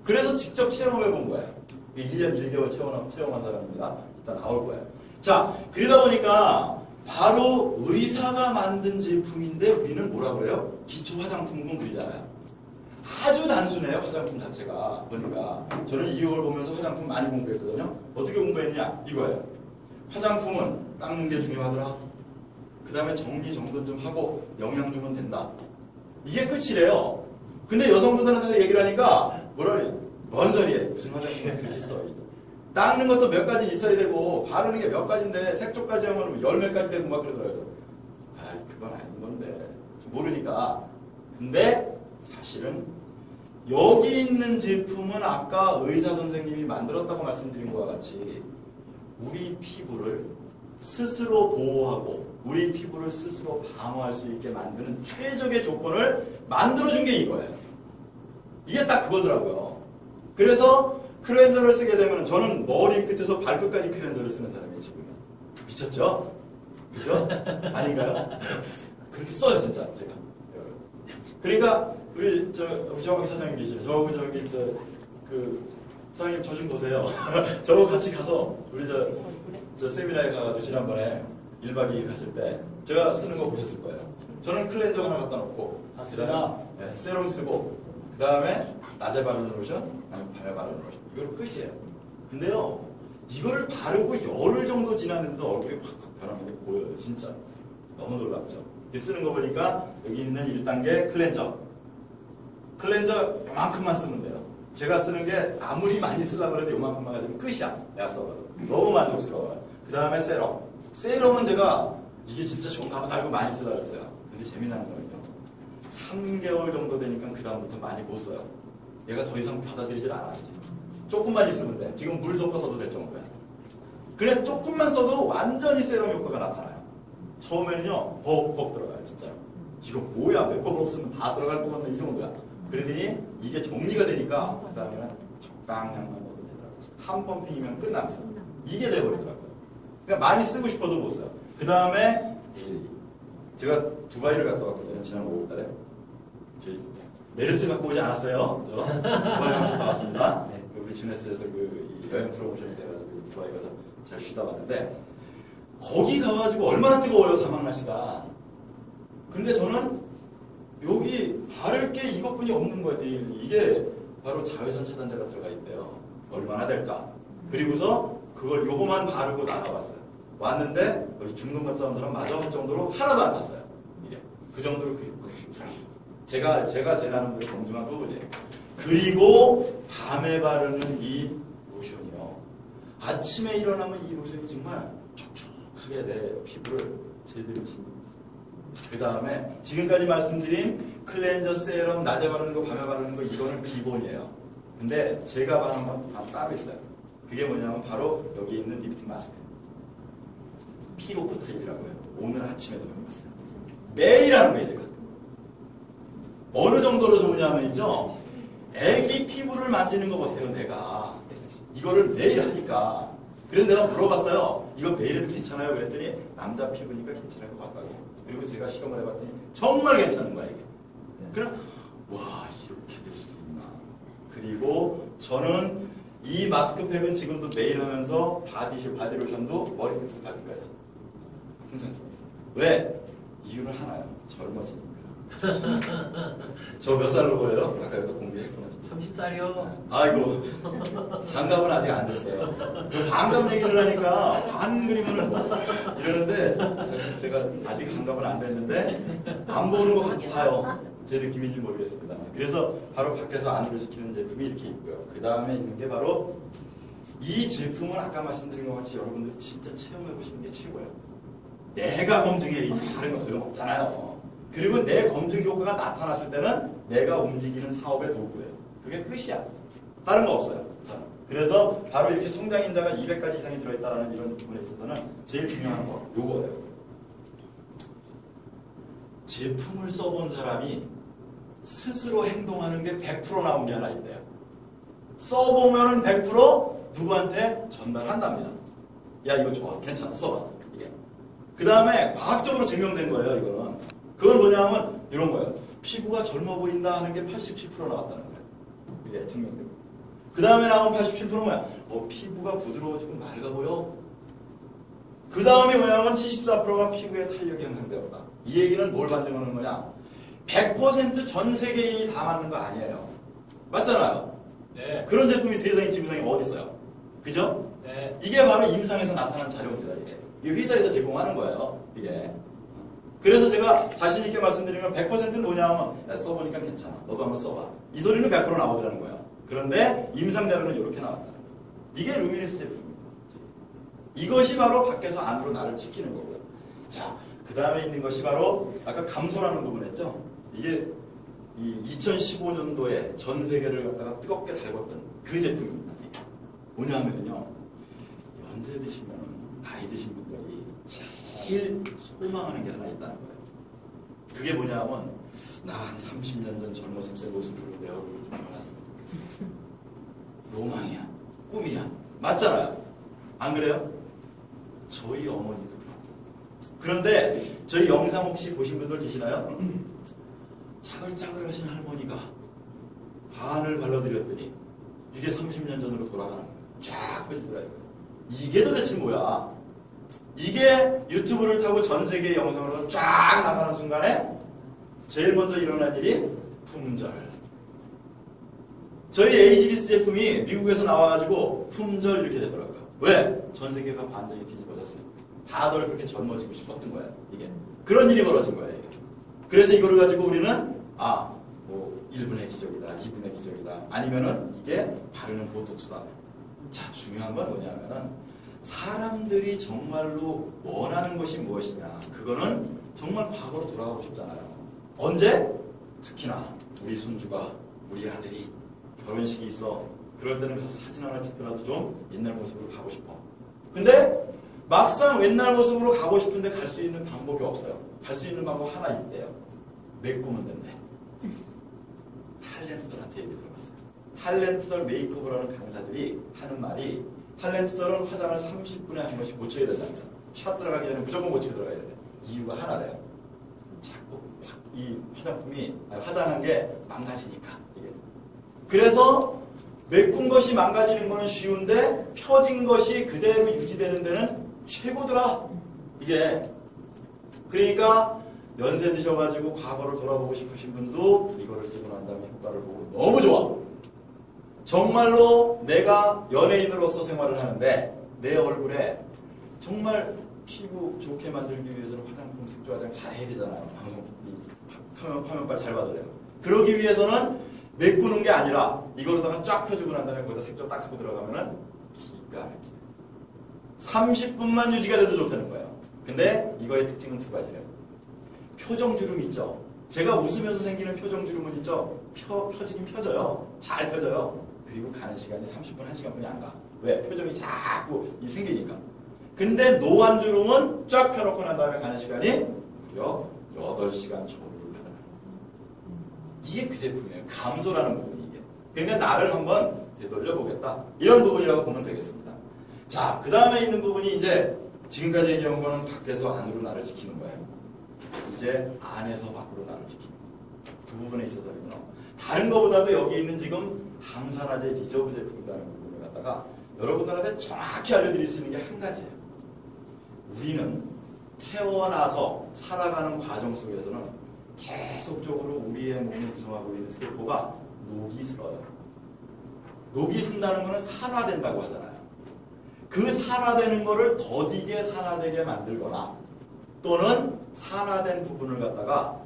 그래서 직접 체험해본 거예요. 1년 1개월 체험한 사람입니다. 일단 나올 거예요. 자, 그러다 보니까 바로 의사가 만든 제품인데 우리는 뭐라 그래요? 기초 화장품군 그러잖아요. 아주 단순해요. 화장품 자체가. 보니까 저는 이걸 보면서 화장품 많이 공부했거든요. 어떻게 공부했냐? 이거예요. 화장품은 닦는 게 중요하더라. 그 다음에 정리정돈 좀 하고 영양 주면 된다. 이게 끝이래요. 근데 여성분들한테 얘기를 하니까 뭐라 그래? 뭔 소리에 무슨 화장품을 그렇게 써. 닦는 것도 몇 가지 있어야 되고 바르는 게 몇 가지인데 색조까지 하면 열 몇 가지 되고 막 그러더라고요. 그건 아닌 건데 모르니까. 근데 사실은 여기 있는 제품은 아까 의사 선생님이 만들었다고 말씀드린 것과 같이 우리 피부를 스스로 보호하고 우리 피부를 스스로 방어할 수 있게 만드는 최적의 조건을 만들어준 게 이거예요. 이게 딱 그거더라고요. 그래서 클렌저를 쓰게 되면 저는 머리 끝에서 발끝까지 클렌저를 쓰는 사람이에요. 지금. 미쳤죠? 그죠? 아닌가요? 그렇게 써요 진짜 제가. 그러니까 우리 우정학 사장님 계시죠? 저기 사장님 저 좀 보세요. 저하고 같이 가서 우리 저 세미나에 가가지고 지난번에 1박 2일 갔을 때 제가 쓰는 거 보셨을 거예요. 저는 클렌저 하나 갖다 놓고 그다음에 세럼 쓰고 그 다음에 낮에 바르는 로션 아니면 밤에 바르는 로션 이거로 끝이에요. 근데요 이거를 바르고 열흘 정도 지났는데도 얼굴이 확 변하는 게 보여요. 진짜 너무 놀랍죠. 쓰는 거 보니까 여기 있는 1단계 클렌저 요만큼만 쓰면 돼요. 제가 쓰는 게 아무리 많이 쓰려고 해도 요만큼만 가지면 끝이야. 내가 써봐도 너무 만족스러워요. 그 다음에 세럼은 제가 이게 진짜 좋은가 보다 알고 많이 쓰려고 했어요. 근데 재미나는 거는요 3개월 정도 되니까 그 다음부터 많이 못 써요. 얘가 더 이상 받아들이질 않아. 조금만 있으면 돼. 지금 물 섞어 써도 될 정도야. 그래 조금만 써도 완전히 세럼 효과가 나타나요. 처음에는요 벅벅 들어가요. 진짜로. 이거 뭐야 몇 번 없으면 다 들어갈 것 같네 이 정도야. 그러더니 이게 정리가 되니까 그 다음에는 적당량만 넣어도 되더라고요. 한 펌핑이면 끝났어. 이게 돼버리더라고요. 그러니까 많이 쓰고 싶어도 못 써요. 그 다음에 제가 두바이를 갔다 왔거든요. 지난 5월달에. 저희 메르스 갖고 오지 않았어요. 저 두바이 갔다 왔습니다. 우리 주네스에서 그 여행 프로모션이 돼가지고 두바이 가서 잘 쉬다 왔는데 거기 가가지고 얼마나 뜨거워요 사막 날씨가. 근데 저는 여기 바를 게 이것뿐이 없는 거예요. 이게 바로 자외선 차단제가 들어가 있대요. 얼마나 될까? 그리고서 그걸 요거만 바르고 나가봤어요. 왔는데 여기 중동 갔다 온 사람 마저 할 정도로 하나도 안 탔어요. 이게 그 정도로 제가 제 나름대로 검증한 부분이에요. 그리고 밤에 바르는 이 로션이요. 아침에 일어나면 이 로션이 정말 촉촉하게 내 피부를 제대로 지니고 있어요. 그 다음에 지금까지 말씀드린 클렌저 세럼 낮에 바르는 거 밤에 바르는 거 이거는 기본이에요. 근데 제가 바르는 건 따로 있어요. 그게 뭐냐면 바로 여기 있는 리프팅 마스크. 피로코 타입이라고 해요. 오늘 아침에도 해봤어요. 매일 하는 거예요 제가. 어느 정도로 좋으냐면요 애기 피부를 만지는 것 같아요 내가. 이거를 매일 하니까. 그래서 내가 물어봤어요. 이거 매일 해도 괜찮아요? 그랬더니 남자 피부니까 괜찮을 것 같다고. 그리고 제가 실험을 해봤더니 정말 괜찮은 거야 이게. 그럼 와 이렇게 될 수도 있나. 그리고 저는 이 마스크팩은 지금도 매일 하면서 바디로션도 머리끝에서 발끝까지 항상 씁니다. 왜? 이유는 하나요. 젊어지니까. 저 몇 살로 보여요? 아까 여기서 공개했구나. 30살이요. 아이고, 반갑은 아직 안 됐어요. 그 반갑 얘기를 하니까 반 그리면은 이러는데 사실 제가 아직 반갑은 안 됐는데 안 보는 것 같아요. 제 느낌인지 모르겠습니다. 그래서 바로 밖에서 안으로 시키는 제품이 이렇게 있고요. 그 다음에 있는 게 바로 이 제품은 아까 말씀드린 것 같이 여러분들이 진짜 체험해 보시는 게 최고예요. 내가 검증해 다른 거 소용없잖아요. 그리고 내 검증 효과가 나타났을 때는 내가 움직이는 사업의 도구예요. 그게 끝이야. 다른 거 없어요. 저는. 그래서 바로 이렇게 성장인자가 200가지 이상이 들어있다는 이런 부분에 있어서는 제일 중요한 거 요거예요. 제품을 써본 사람이 스스로 행동하는 게 100% 나온 게 하나 있대요. 써보면은 100% 누구한테 전달한답니다. 야 이거 좋아 괜찮아 써봐. 이게 그 다음에 과학적으로 증명된 거예요. 이거는 그건 뭐냐면 이런 거예요. 피부가 젊어 보인다 하는 게 87% 나왔다는 거예요. 이게 증명되고 그 다음에 나온 87%는 뭐야? 피부가 부드러워지고 맑아 보여. 그 다음에 뭐냐면 74%가 피부에 탄력이 향상되었다. 이 얘기는 뭘 반증하는 거냐? 100% 전 세계인이 다 맞는 거 아니에요. 맞잖아요. 네. 그런 제품이 세상에 지구상에 어디 있어요? 그죠? 네. 이게 바로 임상에서 나타난 자료입니다. 이게 회사에서 제공하는 거예요. 이게. 그래서 제가 자신 있게 말씀드리는 건 100%는 뭐냐면 써보니까 괜찮아. 너도 한번 써봐. 이 소리는 100% 나오더라는 거예요. 그런데 임상자료는 이렇게 나왔다는 거예요. 이게 루미니스 제품입니다. 이것이 바로 밖에서 안으로 나를 지키는 거고요. 자, 그 다음에 있는 것이 바로 아까 감소라는 부분 했죠? 이게 이 2015년도에 전 세계를 갖다가 뜨겁게 달궜던 그 제품입니다. 이게 뭐냐면요. 연세 드시면 나이 드신 분들이 제일 소망하는 게 하나 있다는 거예요. 그게 뭐냐면 나 한 30년 전 젊었을 때 모습으로 내 얼굴이 좀 변했으면 좋겠어. 로망이야. 꿈이야. 맞잖아요. 안 그래요? 저희 어머니도 그렇고. 그런데 저희 영상 혹시 보신 분들 계시나요? 짜글짜글 하신 할머니가 반을 발라드렸더니 이게 30년 전으로 돌아가는 거예요. 쫙 펴지더라고요. 이게 도대체 뭐야? 이게 유튜브를 타고 전 세계 영상으로 쫙 나가는 순간에 제일 먼저 일어난 일이 품절. 저희 에이지리스 제품이 미국에서 나와가지고 품절 이렇게 되더라고요. 왜? 전 세계가 반전이 뒤집어졌으니까. 다들 그렇게 젊어지고 싶었던 거예요. 이게. 그런 일이 벌어진 거예요. 이게. 그래서 이거를 가지고 우리는 뭐 1분의 기적이다, 2분의 기적이다. 아니면은 이게 바르는 보톡스다. 자, 중요한 건 뭐냐면은 사람들이 정말로 원하는 것이 무엇이냐. 그거는 정말 과거로 돌아가고 싶잖아요. 언제? 특히나 우리 손주가, 우리 아들이 결혼식이 있어. 그럴 때는 가서 사진 하나 찍더라도 좀 옛날 모습으로 가고 싶어. 근데 막상 옛날 모습으로 가고 싶은데 갈 수 있는 방법이 없어요. 갈 수 있는 방법 하나 있대요. 메꾸면 된대. 탤런트들한테 얘기 들어봤어요. 탤런트들 메이크업을 하는 강사들이 하는 말이 탤런트들은 화장을 30분에 한 번씩 고쳐야 된다며. 샷 들어가기 전에 무조건 고치고 들어가야 된대. 이유가 하나래요. 자꾸 이 화장한 게 망가지니까. 이게. 그래서 메꾼 것이 망가지는 건 쉬운데 펴진 것이 그대로 유지되는 데는 최고더라. 이게. 그러니까 연세 드셔가지고 과거를 돌아보고 싶으신 분도 이거를 쓰고 난 다음에 효과를 보고 너무 좋아. 정말로 내가 연예인으로서 생활을 하는데 내 얼굴에 정말 피부 좋게 만들기 위해서는 화장품, 색조 화장 잘 해야 되잖아요. 방송, 화면빨 잘 받으려면. 그러기 위해서는 메꾸는 게 아니라 이거로다가 쫙 펴주고 난 다음에 거기다 색조 딱 하고 들어가면은 기가 막히네. 30분만 유지가 돼도 좋다는 거예요. 근데 이거의 특징은 두 가지예요. 표정주름 있죠. 제가 웃으면서 생기는 표정주름은 있죠. 펴지긴 펴져요. 잘 펴져요. 그리고 가는 시간이 30분, 1시간뿐이 안 가. 왜? 표정이 자꾸 생기니까. 근데 노안주름은 쫙 펴놓고 난 다음에 가는 시간이 무려 8시간 초를 가더라고요. 이게 그 제품이에요. 감소라는 부분이 이게. 그러니까 나를 한번 되돌려보겠다. 이런 부분이라고 보면 되겠습니다. 자, 그 다음에 있는 부분이 이제 지금까지 얘기한 거는 밖에서 안으로 나를 지키는 거예요. 이제 안에서 밖으로 나를 지키는 거예요. 그 부분에 있어서는요. 다른 것보다도 여기 있는 지금 항산화제 리저브 제품이라는 부분을 갖다가 여러분들한테 정확히 알려드릴 수 있는 게 한 가지예요. 우리는 태어나서 살아가는 과정 속에서는 계속적으로 우리의 몸을 구성하고 있는 세포가 녹이 슬어요. 녹이 쓴다는 것은 산화된다고 하잖아요. 그 산화되는 거를 더디게 산화되게 만들거나 또는 산화된 부분을 갖다가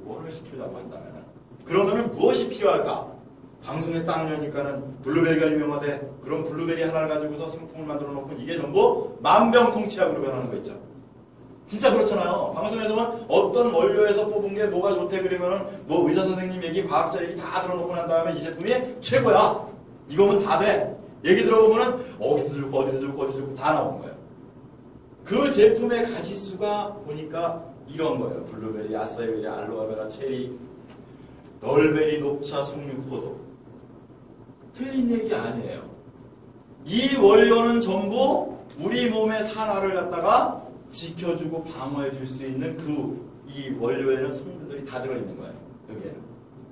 복원을 시키려고 한다면 그러면은 무엇이 필요할까? 방송에 딱 여니까는 블루베리가 유명하대. 그런 블루베리 하나를 가지고서 상품을 만들어 놓고 이게 전부 만병통치약으로 변하는 거 있죠. 진짜 그렇잖아요. 방송에서는 어떤 원료에서 뽑은 게 뭐가 좋대 그러면은 뭐 의사 선생님 얘기, 과학자 얘기 다 들어놓고 난 다음에 이 제품이 최고야. 이거면 다 돼. 얘기 들어보면은 어디도 좋고 어디도 좋고 어디도 좋고 다 나오는 거예요. 그 제품의 가지수가 보니까 이런 거예요. 블루베리, 아싸이베리, 알로아베라, 체리, 널베리, 녹차, 석류포도. 틀린 얘기 아니에요. 이 원료는 전부 우리 몸의 산화를 갖다가 지켜주고 방어해 줄 수 있는 이 원료에는 성분들이 다 들어있는 거예요. 여기에는.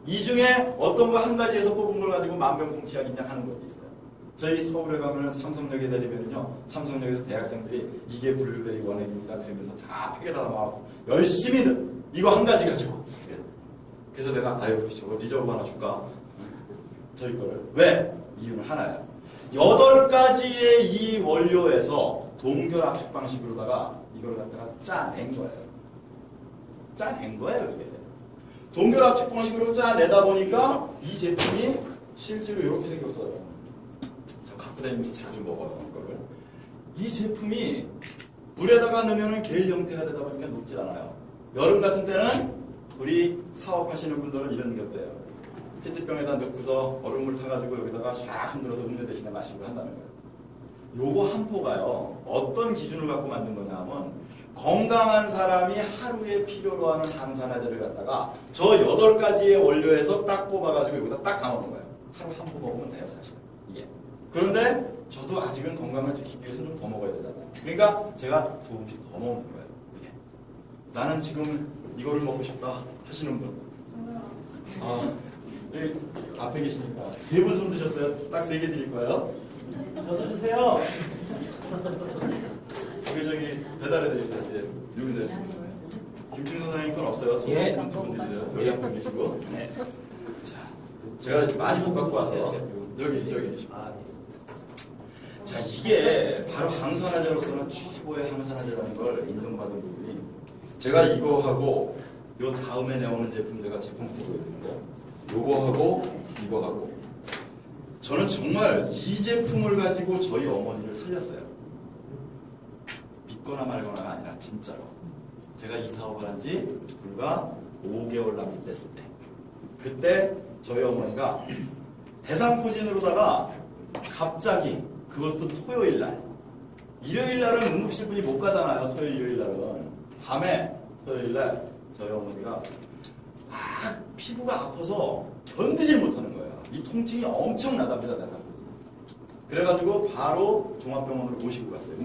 이 중에 어떤 거 한 가지에서 뽑은 걸 가지고 만병통치약이냐 하는 것도 있어요. 저희 서울에 가면은 삼성역에 내리면은요, 삼성역에서 대학생들이 이게 블루베리 원액입니다. 그러면서 다 팩에다 담아갖고 열심히 이거 한 가지 가지고. 그래서 내가 아유, 리저브 하나 줄까? 저희 거를. 왜? 이유는 하나야. 8가지의 이 원료에서 동결 압축 방식으로다가 이걸 갖다가 짜낸 거예요. 짜낸 거예요, 이게. 동결 압축 방식으로 짜내다 보니까 이 제품이 실제로 이렇게 생겼어요. 저 갖고 다니면서 자주 먹어요, 이거를. 이 제품이 물에다가 넣으면 겔 형태가 되다 보니까 녹질 않아요. 여름 같은 때는 우리 사업하시는 분들은 이런 게 어때요? 페트병에다 넣고서 얼음물 타가지고 여기다가 샥 흔들어서 음료 대신에 마시고 한다는 거예요. 요거 한 포가요. 어떤 기준을 갖고 만든 거냐 하면 건강한 사람이 하루에 필요로 하는 항산화제를 갖다가 저 8가지의 원료에서 딱 뽑아가지고 여기다 딱 담아놓은 거예요. 하루 한 포 먹으면 돼요, 사실. 이게. 그런데 저도 아직은 건강을 지키기 위해서 좀 더 먹어야 되잖아요. 그러니까 제가 조금씩 더 먹는 거예요. 이게. 나는 지금 이거를 먹고 싶다 하시는 분. 여기 앞에 계시니까 3분 손 드셨어요? 딱 3개 드릴 거예요. 저도 주세요. 저기 배달해 드리세요. 누구세요? 김충 선생님 건 없어요. 저도 예. 2분 드리세요. 여기 한 분 계시고. 네. 자, 제가 많이 못 갖고 와서 여기 계시고. 자, 이게 바로 항산화제로서는 최고의 항산화제라는 걸 인정받은 부분이 제가 이거하고 요 다음에 나오는 제품 제가 제품부터 보여드릴게요. 요거하고 이거하고 저는 정말 이 제품을 가지고 저희 어머니를 살렸어요. 믿거나 말거나가 아니라 진짜로. 제가 이 사업을 한 지 불과 5개월 남짓 됐을 때 그때 저희 어머니가 대상포진으로다가 갑자기 그것도 토요일날 일요일날은 응급실 분이 못 가잖아요. 토요일 일요일날은 밤에 토요일날 저희 어머니가 막 피부가 아파서 견디질 못하는 거예요. 이 통증이 엄청나답니다. 그래가지고 바로 종합병원으로 모시고 갔어요.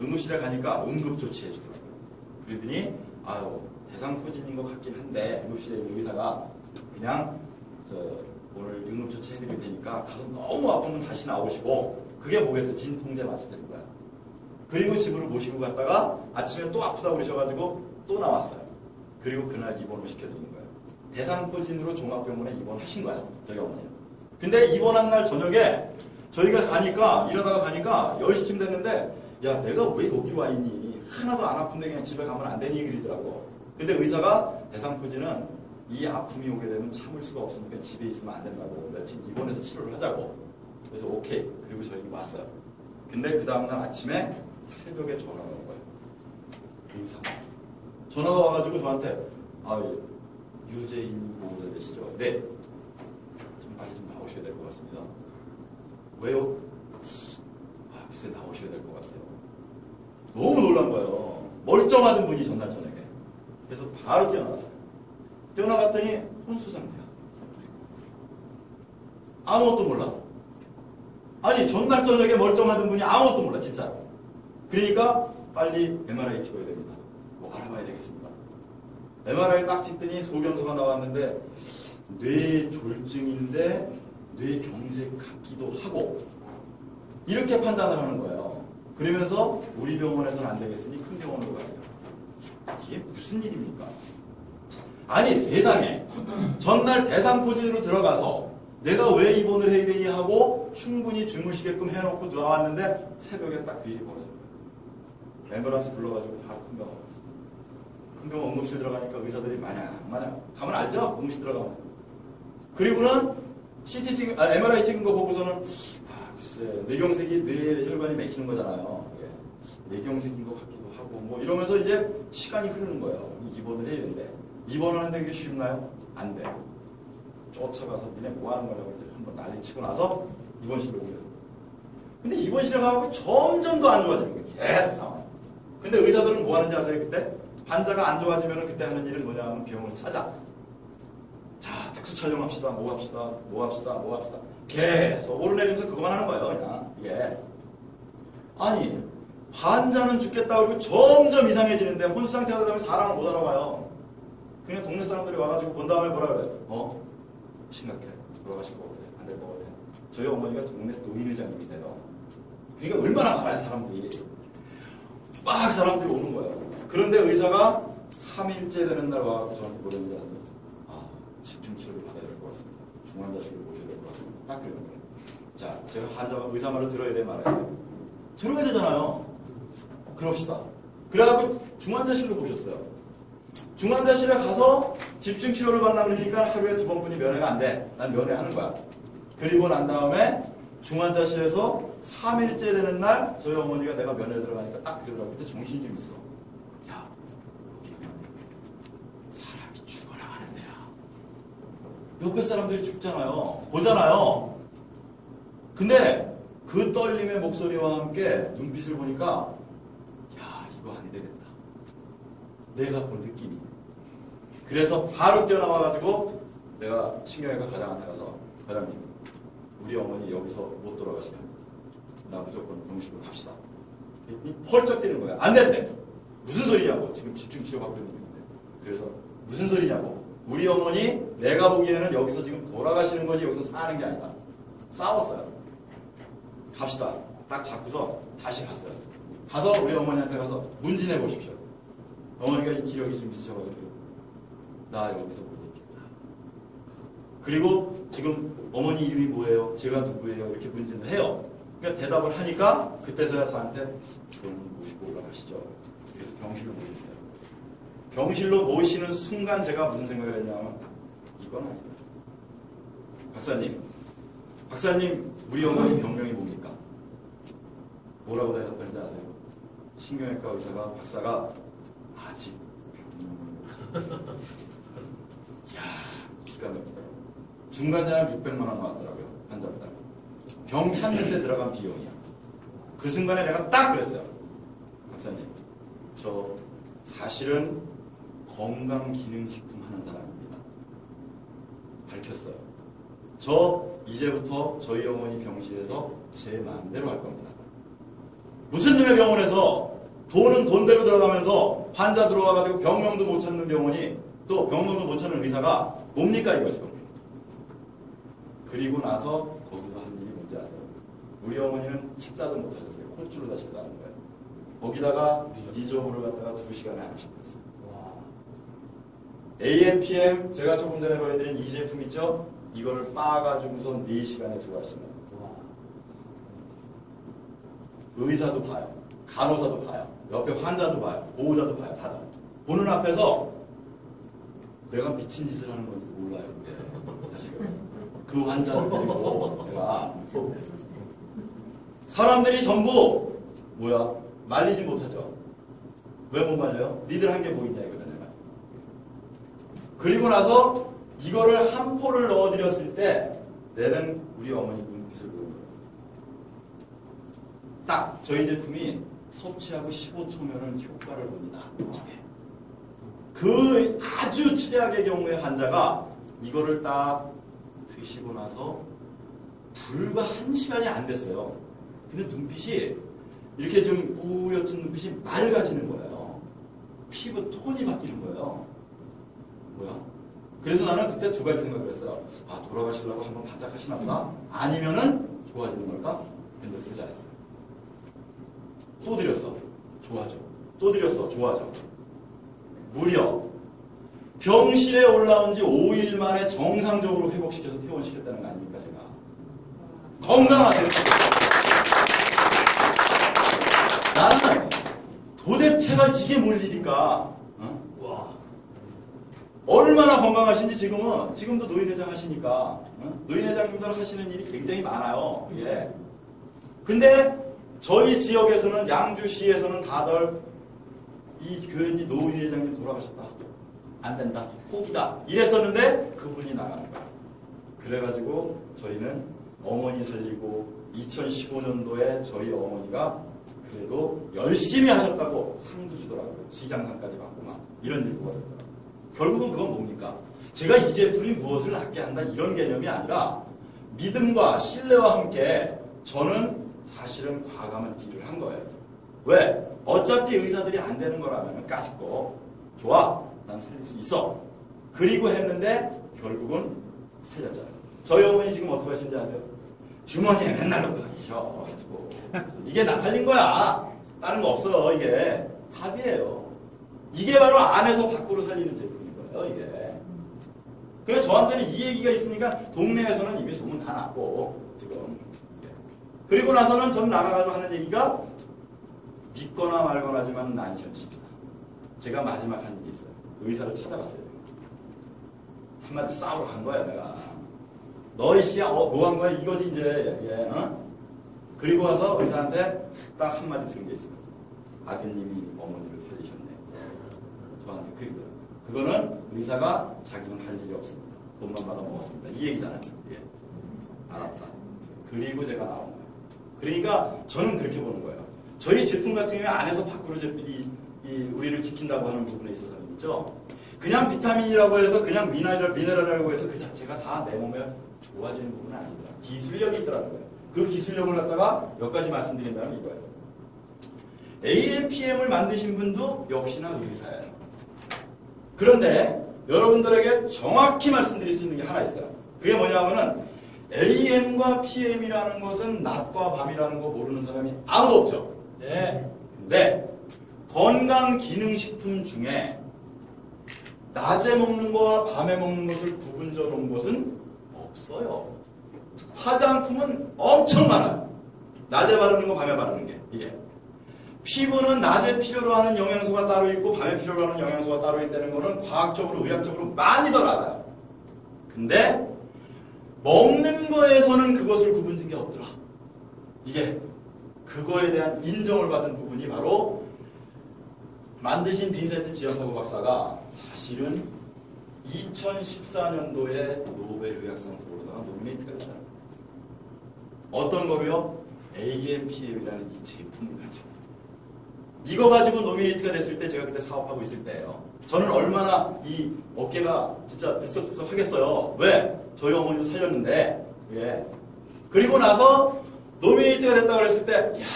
응급실에 가니까 응급조치 해주더라고요. 그러더니 아유 대상포진인 것 같긴 한데 응급실에 있는 의사가 그냥 오늘 응급조치 해드릴 테니까 가서 너무 아프면 다시 나오시고 그게 뭐겠어요? 진통제 마시는 거야. 그리고 집으로 모시고 갔다가 아침에 또 아프다고 그러셔가지고 또 나왔어요. 그리고 그날 입원을 시켜드린 거예요. 대상포진으로 종합병원에 입원하신 거예요. 저희 어머니. 근데 입원한 날 저녁에 저희가 일어나가 가니까 10시쯤 됐는데 야 내가 왜 여기 와 있니? 하나도 안 아픈데 그냥 집에 가면 안 되니? 그러더라고. 근데 의사가 대상포진은 이 아픔이 오게 되면 참을 수가 없으니까 집에 있으면 안 된다고 며칠 입원해서 치료를 하자고. 그래서 오케이. 그리고 저희 왔어요. 근데 그 다음날 아침에 새벽에 전화가 온 거예요. 의사가. 전화가 와가지고 저한테 유재인 보호자 되시죠? 네. 좀 빨리 좀 나오셔야 될 것 같습니다. 왜요? 글쎄 나오셔야 될 것 같아요. 너무 놀란 거예요. 멀쩡하던 분이 전날 저녁에. 그래서 바로 뛰어나갔어요. 뛰어나갔더니 혼수 상태야. 아무것도 몰라. 아니 전날 저녁에 멀쩡하던 분이 아무것도 몰라 진짜. 그러니까 빨리 MRI 찍어야 됩니다. 뭐 알아봐야 되겠습니다. MRI를 딱 찍더니 소견서가 나왔는데 뇌졸중인데 뇌경색 같기도 하고 이렇게 판단을 하는 거예요. 그러면서 우리 병원에서는 안 되겠으니 큰 병원으로 가세요. 이게 무슨 일입니까? 아니 세상에 전날 대상포진으로 들어가서 내가 왜 입원을 해야 되니 하고 충분히 주무시게끔 해놓고 나왔는데 새벽에 딱 그 일이 벌어진 거예요. 앰뷸런스 불러가지고 바로 큰 병원 갔어요. 큰 병원 응급실 들어가니까 의사들이 마냥 가면 알죠? 응급실 들어가면. 그리고는 CT 찍은, MRI 찍은 거 보고서는 글쎄 뇌경색이 뇌 혈관이 막히는 거잖아요. 뇌경색인 것 같기도 하고 뭐 이러면서 이제 시간이 흐르는 거예요. 입원을 해야 되는데 입원하는데 그게 쉽나요? 안 돼. 쫓아가서 니네 뭐 하는 거라고 이제 한번 난리 치고 나서 입원실로 옮겼어요. 근데 입원실에 가고 점점 더 안 좋아지는 거예요. 계속 상황. 근데 의사들은 뭐 하는지 아세요? 그때? 환자가 안 좋아지면 그때 하는 일은 뭐냐 하면 병원을 찾아. 자, 특수 촬영합시다. 뭐 합시다. 계속 오르내리면서 그것만 하는 거예요. 그냥. 이게. 아니, 환자는 죽겠다 그러고 점점 이상해지는데 혼수 상태가 되면 사람을 못 알아봐요. 그냥 동네 사람들이 와가지고 본 다음에 뭐라 그래요? 심각해. 돌아가실 것 같아. 안 될 것 같아. 저희 어머니가 동네 노인회장님이세요. 그러니까 얼마나 많아요, 사람들이. 막 사람들이 오는 거예요. 그런데 의사가 3일째 되는 날 와서 저한테 뭐랬는지 아세요? 집중치료를 받아야 될 것 같습니다. 중환자실을 모셔야 될 것 같습니다. 딱 그런 거예요. 자, 제가 환자가 의사 말을 들어야 돼, 말아야 돼? 들어야 되잖아요. 그럽시다. 그래갖고 중환자실로 모셨어요. 중환자실에 가서 집중치료를 받나 그러니까 하루에 2번뿐이 면회가 안 돼. 난 면회하는 거야. 그리고 난 다음에 중환자실에서 3일째 되는 날 저희 어머니가 내가 면회를 들어가니까 딱 그러더라고. 그때 정신이 좀 있어. 야, 여기는 사람이 죽어나가는 데야. 옆에 사람들이 죽잖아요. 보잖아요. 근데 그 떨림의 목소리와 함께 눈빛을 보니까 야, 이거 안 되겠다. 내가 본 느낌이. 그래서 바로 뛰어나와가지고 내가 신경외과 과장한테 가서 과장님, 우리 어머니 여기서 못 돌아가시면 나 무조건 병실로 갑시다. 펄쩍 뛰는 거야. 안 된대. 무슨 소리냐고. 지금 집중치료 받고 있는 중인데. 그래서 무슨 소리냐고. 우리 어머니 내가 보기에는 여기서 지금 돌아가시는 거지 여기서 사는 게 아니다. 싸웠어요. 갑시다. 딱 잡고서 다시 갔어요. 가서 우리 어머니한테 가서 문진해 보십시오. 어머니가 이 기력이 좀 있으셔가지고 나 여기서 못 있겠다. 그리고 지금 어머니 이름이 뭐예요? 제가 누구예요? 이렇게 문진을 해요. 그러니까 대답을 하니까 그때서야 저한테 그럼 모시고 올라가시죠. 그래서 병실로 모셨어요. 병실로 모시는 순간 제가 무슨 생각을 했냐면 이건 아니다. 박사님 우리 어머니 병명이 뭡니까? 뭐라고 대답했는지 아세요? 신경외과 의사가 박사가 아직 병명을 이야 기가 막히다. 중간자는 600만 원 나왔더라고요. 환자보다. 병 찾는 데 들어간 비용이야. 그 순간에 내가 딱 그랬어요. 박사님, 저 사실은 건강기능식품 하는 사람입니다. 밝혔어요. 저 이제부터 저희 어머니 병실에서 제 마음대로 할 겁니다. 무슨 놈의 병원에서 돈은 돈대로 들어가면서 환자 들어와가지고 병명도 못 찾는 병원이 또 병명도 못 찾는 의사가 뭡니까 이거 지금. 그리고 나서 거기서 한 일이 뭔지 아세요? 우리 어머니는 식사도 못 하셨어요. 콧줄로 다 식사하는 거예요. 거기다가 리저브를 갖다가 2시간에 하나씩 했어요. AM/PM 제가 조금 전에 보여드린 이 제품 있죠? 이거를 빻아가지고서 4시간에 2알씩 의사도 봐요. 간호사도 봐요. 옆에 환자도 봐요. 보호자도 봐요. 다 보는 앞에서 내가 미친 짓을 하는 건지 몰라요. 그 환자를 데리고 내가 사람들이 전부 뭐야? 말리지 못하죠. 왜 못 말려요? 니들 한 게 뭐 있냐 이거잖아요. 내가. 그리고 나서 이거를 한 포를 넣어드렸을 때 내는 우리 어머니 눈빛을 보는 거였어요. 딱 저희 제품이 섭취하고 15초면은 효과를 봅니다. 그 아주 최악의 경우의 환자가 이거를 딱 드시고 나서 불과 1시간이 안 됐어요. 근데 눈빛이 이렇게 좀 뿌옇은 눈빛이 맑아지는 거예요. 피부 톤이 바뀌는 거예요. 뭐야? 그래서 나는 그때 2가지 생각을 했어요. 아, 돌아가시려고 한번 바짝 하시나 보다. 아니면은 좋아지는 걸까? 근데 부자 했어요. 또 드렸어. 좋아져. 또 드렸어. 좋아져. 무려 병실에 올라온 지 5일 만에 정상적으로 회복시켜서 퇴원시켰다는 거 아닙니까, 제가? 건강하세요. 나는 도대체가 이게 뭘 일일까? 얼마나 건강하신지 지금도 노인회장 하시니까 노인회장님들 하시는 일이 굉장히 많아요. 예. 근데 저희 지역에서는 양주시에서는 다들 이 교연이 노인회장님 돌아가셨다. 안 된다. 포기다. 이랬었는데 그분이 나가는 거야. 그래가지고 저희는 어머니 살리고 2015년도에 저희 어머니가 그래도 열심히 하셨다고 상도 주더라고요. 시장상까지 받고 막 이런 일도 벌어졌더라고요. 결국은 그건 뭡니까? 제가 이 제품이 무엇을 낫게 한다 이런 개념이 아니라 믿음과 신뢰와 함께 저는 사실은 과감한 딜을 한 거예요. 왜? 어차피 의사들이 안 되는 거라면 까짓거 좋아. 난 살릴 수 있어. 그리고 했는데 결국은 살렸잖아요. 저희 어머니 지금 어떻게 하시는지 아세요? 주머니에 맨날 넣고 다니셔. 가지고 이게 나 살린 거야. 다른 거 없어. 이게 답이에요. 이게 바로 안에서 밖으로 살리는 제품인 거예요. 이게. 그래서 저한테는 이 얘기가 있으니까 동네에서는 이미 소문 다 났고 지금. 그리고 나서는 전 나가가지고 하는 얘기가 믿거나 말거나 하지만 난 현실이다. 제가 마지막 한 일이 있어요. 의사를 찾아갔어요. 한마디로 싸우러 간 거야 내가. 너희 씨야 뭐 한 거야 이거지 이제. 예, 어? 그리고 와서 의사한테 딱 한마디 들은 게 있어요. 아드님이 어머니를 살리셨네. 저한테 그거는 의사가 자기는 할 일이 없습니다. 돈만 받아 먹었습니다. 이 얘기잖아요. 예. 알았다. 그리고 제가 나온 거예요. 그러니까 저는 그렇게 보는 거예요. 저희 제품 같은 경우에 안에서 밖으로 우리를 지킨다고 하는 부분에 있어서는 있죠. 그냥 비타민이라고 해서 그냥 미네랄이라고 해서 그 자체가 다 내 몸에 좋아지는 부분은 아닙니다. 기술력이 있더라는 거예요. 그 기술력을 갖다가 몇 가지 말씀드린다면 이거예요. AMPM을 만드신 분도 역시나 의사예요. 그런데 여러분들에게 정확히 말씀드릴 수 있는 게 하나 있어요. 그게 뭐냐면은 AM과 PM이라는 것은 낮과 밤이라는 거 모르는 사람이 아무도 없죠. 네. 근데 건강기능식품 중에 낮에 먹는 거와 밤에 먹는 것을 구분져 놓은 것은 없어요. 화장품은 엄청 많아요. 낮에 바르는 거, 밤에 바르는 게. 이게. 피부는 낮에 필요로 하는 영양소가 따로 있고 밤에 필요로 하는 영양소가 따로 있다는 거는 과학적으로, 의학적으로 많이들 알아요. 근데 먹는 거에서는 그것을 구분짓는 게 없더라. 이게 그거에 대한 인정을 받은 부분이 바로 만드신 빈센트 지어서그 박사가 사실은 2014년도에 노벨 의학상 후보로다가 노미네이트가 됐잖아요. 어떤 거로요? AMPM이라는 이 제품을 가지고. 이거 가지고 노미네이트가 됐을 때 제가 그때 사업하고 있을 때예요. 저는 얼마나 이 어깨가 진짜 들썩들썩 하겠어요. 왜? 저희 어머니도 살렸는데. 예. 그리고 나서 노미네이트가 됐다고 그랬을 때 야,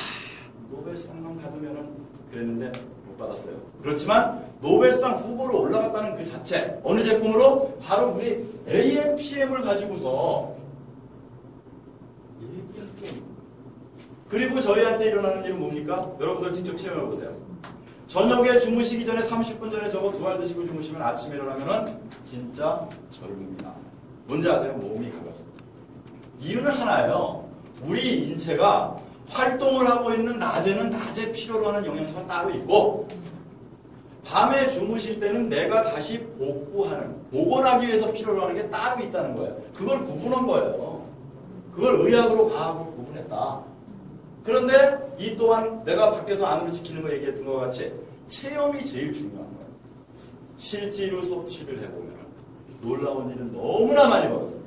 노벨상만 받으면은 그랬는데 못 받았어요. 그렇지만 노벨상 후보로 올라갔다는 그 자체. 어느 제품으로? 바로 우리 AMPM을 가지고서 그리고 저희한테 일어나는 일은 뭡니까? 여러분들 직접 체험해보세요. 저녁에 주무시기 전에 30분 전에 저거 2알 드시고 주무시면 아침에 일어나면은 진짜 젊음이 나. 뭔지 아세요? 몸이 가볍습니다. 이유는 하나예요. 우리 인체가 활동을 하고 있는 낮에는 낮에 필요로 하는 영양소가 따로 있고 밤에 주무실 때는 내가 다시 복원하기 위해서 필요로 하는 게 따로 있다는 거예요. 그걸 구분한 거예요. 그걸 의학으로 과학으로 구분했다. 그런데 이 또한 내가 밖에서 안으로 지키는 거 얘기했던 것 같이 체험이 제일 중요한 거예요. 실제로 섭취를 해보면 놀라운 일은 너무나 많이 벌어져요.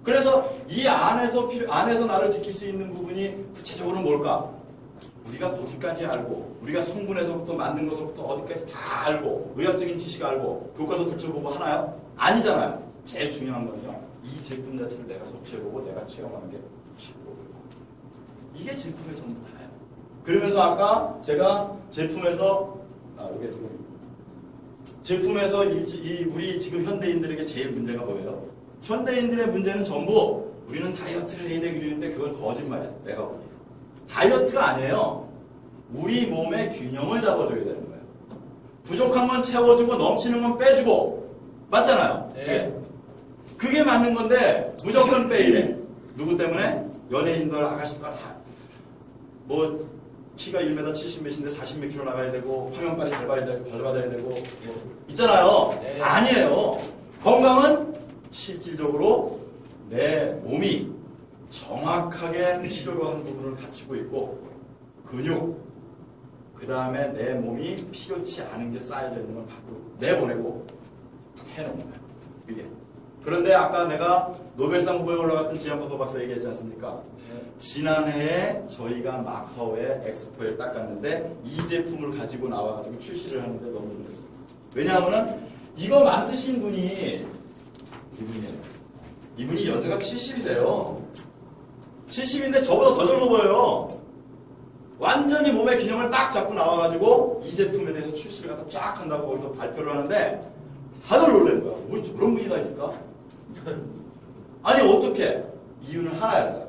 그래서 이 안에서 나를 지킬 수 있는 부분이 구체적으로 뭘까? 우리가 거기까지 알고 우리가 성분에서부터 만든 것부터 어디까지 다 알고 의학적인 지식 알고 교과서 들춰보고 하나요? 아니잖아요. 제일 중요한 거는요. 이 제품 자체를 내가 섭취해보고 내가 체험하는 게 최고거든요. 이게 제품의 전부 다예요. 그러면서 아까 제가 제품에서 이게 지금 제품에서 우리 지금 현대인들에게 제일 문제가 뭐예요? 현대인들의 문제는 전부 우리는 다이어트를 해야 돼 그러는데 그건 거짓말이야. 내가 보기에. 다이어트가 아니에요. 우리 몸의 균형을 잡아줘야 되는 거예요. 부족한 건 채워주고 넘치는 건 빼주고. 맞잖아요. 네. 그게 맞는 건데 무조건 빼이래. 누구 때문에? 연예인들 아가씨들 뭐 키가 1m 70몇인데 40 몇 킬로 나가야 되고 화면빨이 잘 받아야 되고 뭐 있잖아요. 네. 아니에요. 건강은 실질적으로 내 몸이 정확하게 필요로 하는 부분을 갖추고 있고 근육 그 다음에 내 몸이 필요치 않은 게 쌓여져 있는 걸 밖으로 내보내고 해놓는 거예요. 이게. 그런데 아까 내가 노벨상 후보에 올라갔던 지안파파 박사 얘기했지 않습니까? 지난해에 저희가 마카오에 엑스포에 딱 갔는데 이 제품을 가지고 나와가지고 출시를 하는데 너무 놀랐어요. 왜냐하면은 이거 만드신 분이 이분이에요. 이분이 연세가 70이세요. 70인데 저보다 더 젊어 보여요. 완전히 몸의 균형을 딱 잡고 나와가지고 이 제품에 대해서 출시를 갖다 쫙 한다고 거기서 발표를 하는데 다들 놀란 거야. 뭐 저런 분이 다 있을까? 아니 어떻게? 이유는 하나였어요.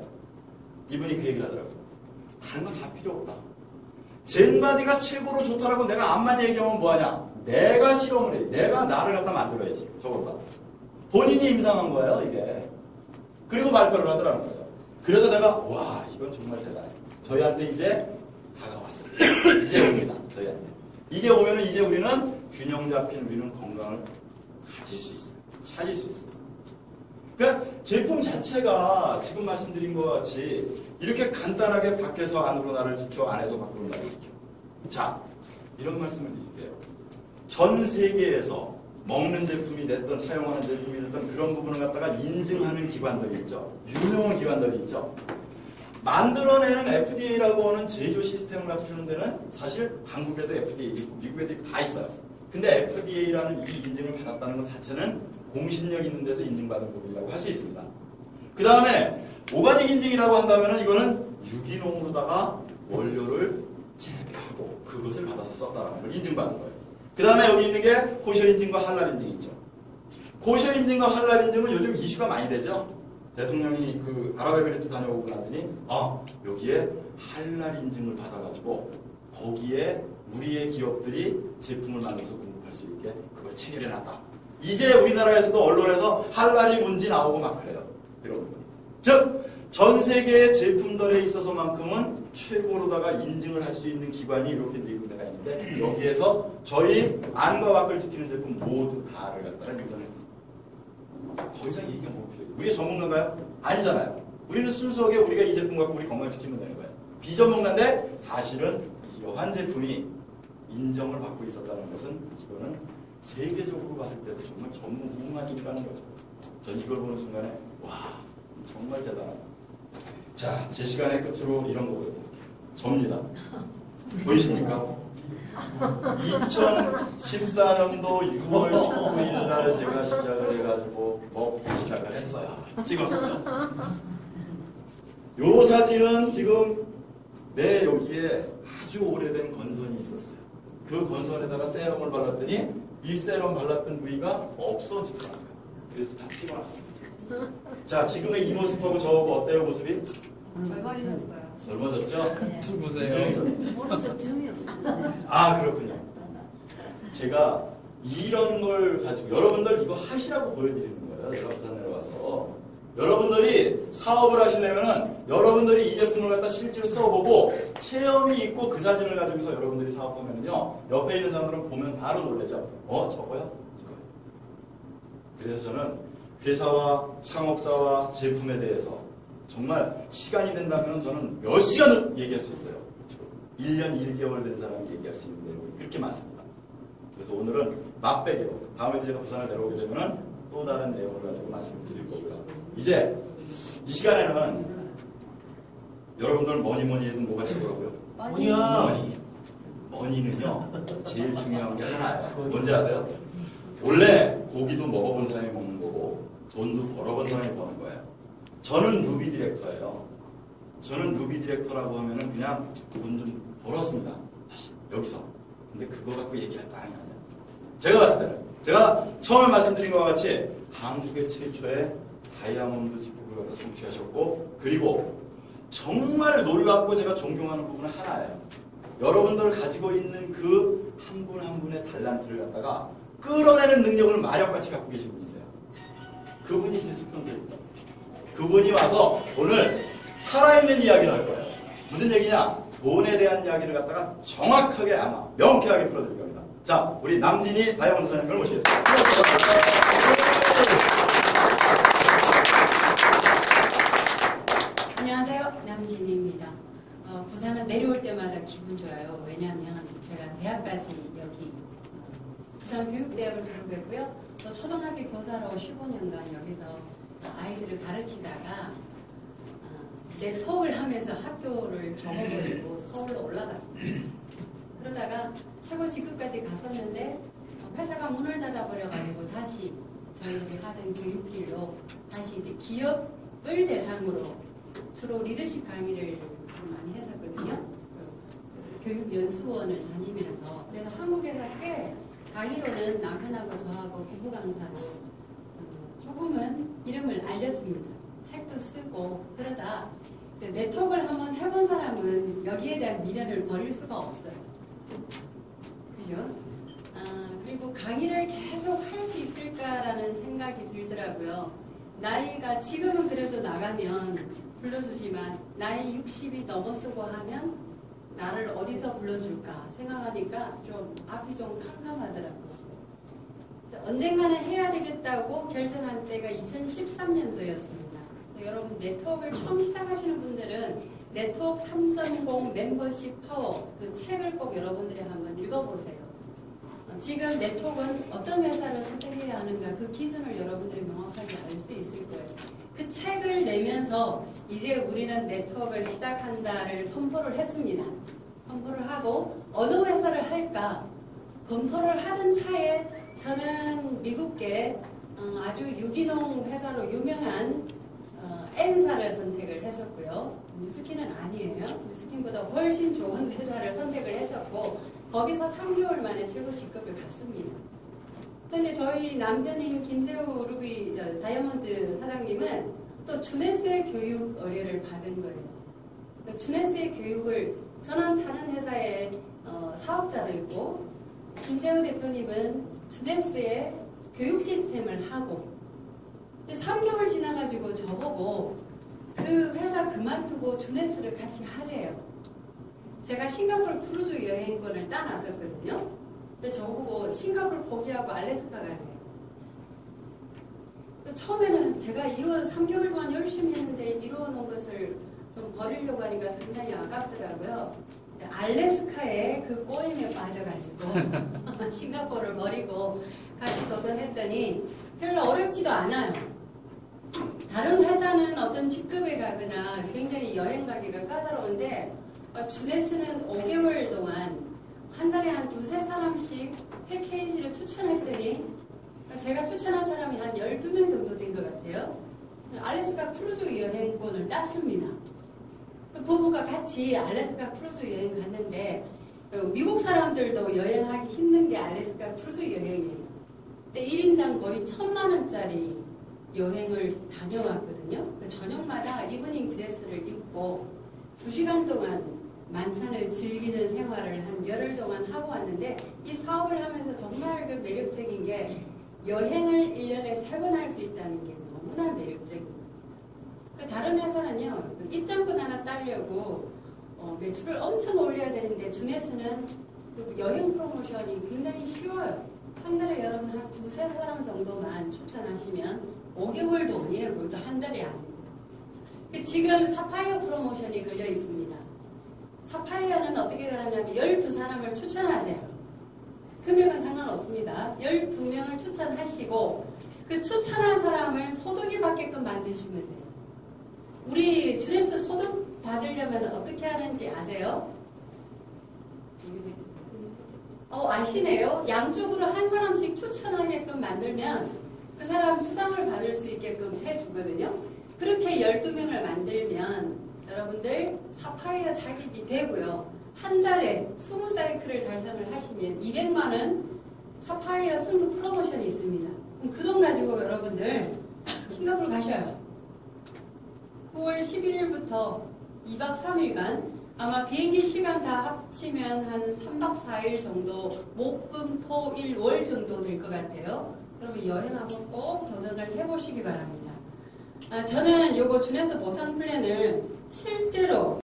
이분이 그 얘기를 하더라고요. 다른 거 다 필요 없다. 젠바디가 최고로 좋다라고 내가 암만 얘기하면 뭐하냐? 내가 실험을 해. 내가 나를 갖다 만들어야지. 저거보다. 본인이 임상한 거예요 이게. 그리고 발표를 하더라는 거죠. 그래서 내가 와 이건 정말 대단해. 저희한테 이제 다가왔습니다. 이제 옵니다. 저희한테. 이게 오면은 이제 우리는 균형 잡힌 우리는 건강을 가질 수 있어요. 찾을 수 있어요. 그러니까 제품 자체가 지금 말씀드린 것 같이 이렇게 간단하게 밖에서 안으로 나를 지켜 안에서 밖으로 나를 지켜. 자 이런 말씀을 드릴게요. 전 세계에서 먹는 제품이 됐든 사용하는 제품이 됐든 그런 부분을 갖다가 인증하는 기관들이 있죠. 유명한 기관들이 있죠. 만들어내는 FDA라고 하는 제조 시스템을 갖추는 데는 사실 한국에도 FDA 있고 미국에도 있고 다 있어요. 근데 FDA라는 이 인증을 받았다는 것 자체는 공신력 있는 데서 인증받은 부분이라고 할 수 있습니다. 그 다음에 오가닉 인증이라고 한다면 이거는 유기농으로다가 원료를 재배하고 그것을 받아서 썼다는 걸 인증받은 거예요. 그 다음에 여기 있는 게 코셔 인증과 할랄 인증이 있죠. 코셔 인증과 할랄 인증은 요즘 이슈가 많이 되죠. 대통령이 그 아랍에미리트 다녀오고 나더니 여기에 할랄 인증을 받아가지고 거기에 우리의 기업들이 제품을 만들어서 공급할 수 있게 그걸 체결해놨다. 이제 우리나라에서도 언론에서 할랄이 뭔지 나오고 막 그래요. 이런 부분. 즉 전 세계의 제품들에 있어서만큼은 최고로다가 인증을 할 수 있는 기관이 이렇게 네 군데가 있는데 여기에서 저희 안과 밖을 지키는 제품 모두 다를 갖다가 인정을 더 이상 얘기가 뭐 필요해요. 우리가 전문가인가요? 아니잖아요. 우리는 순수하게 우리가 이 제품 갖고 우리 건강 지키면 되는 거예요. 비전문가인데 사실은 이러한 제품이 인정을 받고 있었다는 것은 이거는 세계적으로 봤을 때도 정말 전무후무한 일이라는 거죠. 전 이걸 보는 순간에 와 정말 대단하다. 자, 제 시간의 끝으로 이런 거 보여드릴게요. 접니다. 보이십니까? 2014년도 6월 19일 날 제가 시작을 해가지고 먹기 시작을 했어요. 찍었어요. 요 사진은 지금 내 여기에 아주 오래된 건선이 있었어요. 그 건선에다가 세럼을 발랐더니 이 세럼 발랐던 부위가 없어지더라고요. 그래서 다 찍어놨습니다. 자, 지금의 이 모습하고 저하고 어때요, 모습이? 젊어지셨어요. 젊어졌죠? 누구세요? 오른쪽 틈이 없어요. 아, 그렇군요. 제가 이런 걸 가지고 여러분들 이거 하시라고 보여드리는 거예요. 내가 부산 내려와서. 여러분들이 사업을 하시려면은 여러분들이 이 제품을 갖다 실제로 써보고 체험이 있고 그 사진을 가지고서 여러분들이 사업하면은요, 옆에 있는 사람들은 보면 바로 놀라죠. 저거야? 이거야. 그래서 저는 회사와 창업자와 제품에 대해서 정말 시간이 된다면 저는 몇 시간을 얘기할 수 있어요. 1년 1개월 된 사람이 얘기할 수 있는 내용이 그렇게 많습니다. 그래서 오늘은 맛배기로 다음에 제가 부산을 내려오게 되면 또 다른 내용을 가지고 말씀을 드릴 거고요. 이제 이 시간에는 여러분들 뭐니 해도 뭐가 최고라고요? 머니는요 제일 중요한 게 하나예요. 뭔지 아세요? 원래 고기도 먹어본 사람이 먹는 거고 돈도 벌어본 사람이 버는 거예요. 저는 루비 디렉터예요. 저는 루비 디렉터라고 하면은 그냥 돈 좀 벌었습니다. 사실 여기서. 근데 그거 갖고 얘기할 거 아니에요. 제가 봤을 때는 제가 처음에 말씀드린 것과 같이 한국의 최초의 다이아몬드 직업을 갖다 성취하셨고 그리고 정말 놀랍고 제가 존경하는 부분은 하나예요. 여러분들 가지고 있는 그 한 분 한 분의 달란트를 갖다가 끌어내는 능력을 마력같이 갖고 계신 분이세요. 그분이 제스폰서입니다. 그분이 와서 오늘 살아있는 이야기를 할 거예요. 무슨 얘기냐? 돈에 대한 이야기를 갖다가 정확하게 아마 명쾌하게 풀어드릴 겁니다. 자, 우리 남진희 다이아몬드 사장님을 모시겠습니다. 안녕하세요. 남진희입니다. 부산은 내려올 때마다 기분 좋아요. 왜냐하면 제가 대학까지 여기 부산교육대학을 졸업했고요. 또 초등학교 교사로 15년간 여기서 아이들을 가르치다가 내 서울 하면서 학교를 접어버리고 서울로 올라갔습니다. 그러다가 최고 직급까지 갔었는데 회사가 문을 닫아버려가지고 다시 저희들이 하던 교육길로 다시 이제 기업을 대상으로 주로 리더십 강의를 좀 많이 했었거든요. 교육연수원을 다니면서. 그래서 한국에서 꽤 강의로는 남편하고 저하고 부부강사로 조금은 이름을 알렸습니다. 책도 쓰고. 그러다 네트워크를 한번 해본 사람은 여기에 대한 미련을 버릴 수가 없어요. 그죠? 그리고 강의를 계속 할 수 있을까라는 생각이 들더라고요. 나이가 지금은 그래도 나가면 불러주지만 나이 60이 넘었고 하면 나를 어디서 불러줄까 생각하니까 좀 앞이 좀 캄캄하더라고요. 그래서 언젠가는 해야 되겠다고 결정한 때가 2013년도였습니다. 여러분 네트워크를 처음 시작하시는 분들은 네트워크 3.0 멤버십 파워 그 책을 꼭 여러분들이 한번 읽어보세요. 지금 네트워크는 어떤 회사를 선택해야 하는가 그 기준을 여러분들이 명확하게 알 수 있을 거예요. 그 책을 내면서 이제 우리는 네트워크를 시작한다를 선포를 했습니다. 선포를 하고 어느 회사를 할까 검토를 하던 차에 저는 미국계 아주 유기농 회사로 유명한 N사를 선택을 했었고요. 뉴스킨은 아니에요. 뉴스킨보다 훨씬 좋은 회사를 선택을 했었고 거기서 3개월 만에 최고 직급을 갔습니다. 그런데 저희 남편인 김세우 루비 다이아몬드 사장님은 또 주네스의 교육 의뢰를 받은 거예요. 그러니까 주네스의 교육을 저는 다른 회사의 사업자로 있고 김세우 대표님은 주네스의 교육 시스템을 하고 3개월 지나가지고 저보고 그 회사 그만두고 주네스를 같이 하재요. 제가 싱가포르 크루즈 여행권을 따놨었거든요. 근데 저보고 싱가포르 포기하고 알래스카 가래요. 처음에는 제가 3개월 동안 열심히 했는데 이루어놓은 것을 좀 버리려고 하니까 상당히 아깝더라고요. 알래스카에 그 꼬임에 빠져가지고 싱가포르를 버리고 같이 도전했더니 별로 어렵지도 않아요. 다른 회사는 어떤 직급에 가거나 굉장히 여행 가기가 까다로운데 주네스는 5개월 동안 한 달에 한 2-3사람씩 패키지를 추천했더니 제가 추천한 사람이 한 12명 정도 된 것 같아요. 알래스카 크루즈 여행권을 땄습니다. 부부가 같이 알래스카 크루즈 여행 갔는데 미국 사람들도 여행하기 힘든 게 알래스카 크루즈 여행이에요. 근데 1인당 거의 1,000만 원짜리 여행을 다녀왔거든요. 저녁마다 이브닝 드레스를 입고 2시간 동안 만찬을 즐기는 생활을 한 열흘 동안 하고 왔는데 이 사업을 하면서 정말 그 매력적인 게 여행을 1년에 3번 할 수 있다는 게 너무나 매력적입니다. 다른 회사는요, 입장권 하나 따려고 매출을 엄청 올려야 되는데 주네스는 여행 프로모션이 굉장히 쉬워요. 한 달에 여러분 한 2-3사람 정도만 추천하시면 5개월 돈이에요. 그것도 한 달이 아닙니다. 지금 사파이어 프로모션이 걸려 있습니다. 사파이어는 어떻게 가느냐면 12사람을 추천하세요. 금액은 상관없습니다. 12명을 추천하시고 그 추천한 사람을 소득이 받게끔 만드시면 돼요. 우리 주네스 소득 받으려면 어떻게 하는지 아세요? 아시네요. 양쪽으로 한 사람씩 추천하게끔 만들면 그 사람 수당을 받을 수 있게끔 해주거든요. 그렇게 12명을 만들면 여러분들 사파이어 자격이 되고요. 한 달에 20사이클을 달성을 하시면 200만원 사파이어 승수 프로모션이 있습니다. 그럼 그 돈 가지고 여러분들 싱가포르 가셔요. 9월 11일부터 2박 3일간 아마 비행기 시간 다 합치면 한 3박 4일 정도, 목, 금, 토, 일, 월 정도 될 것 같아요. 그러면 여행 한번 꼭 도전을 해보시기 바랍니다. 저는 요거 준에서 보상 플랜을 실제로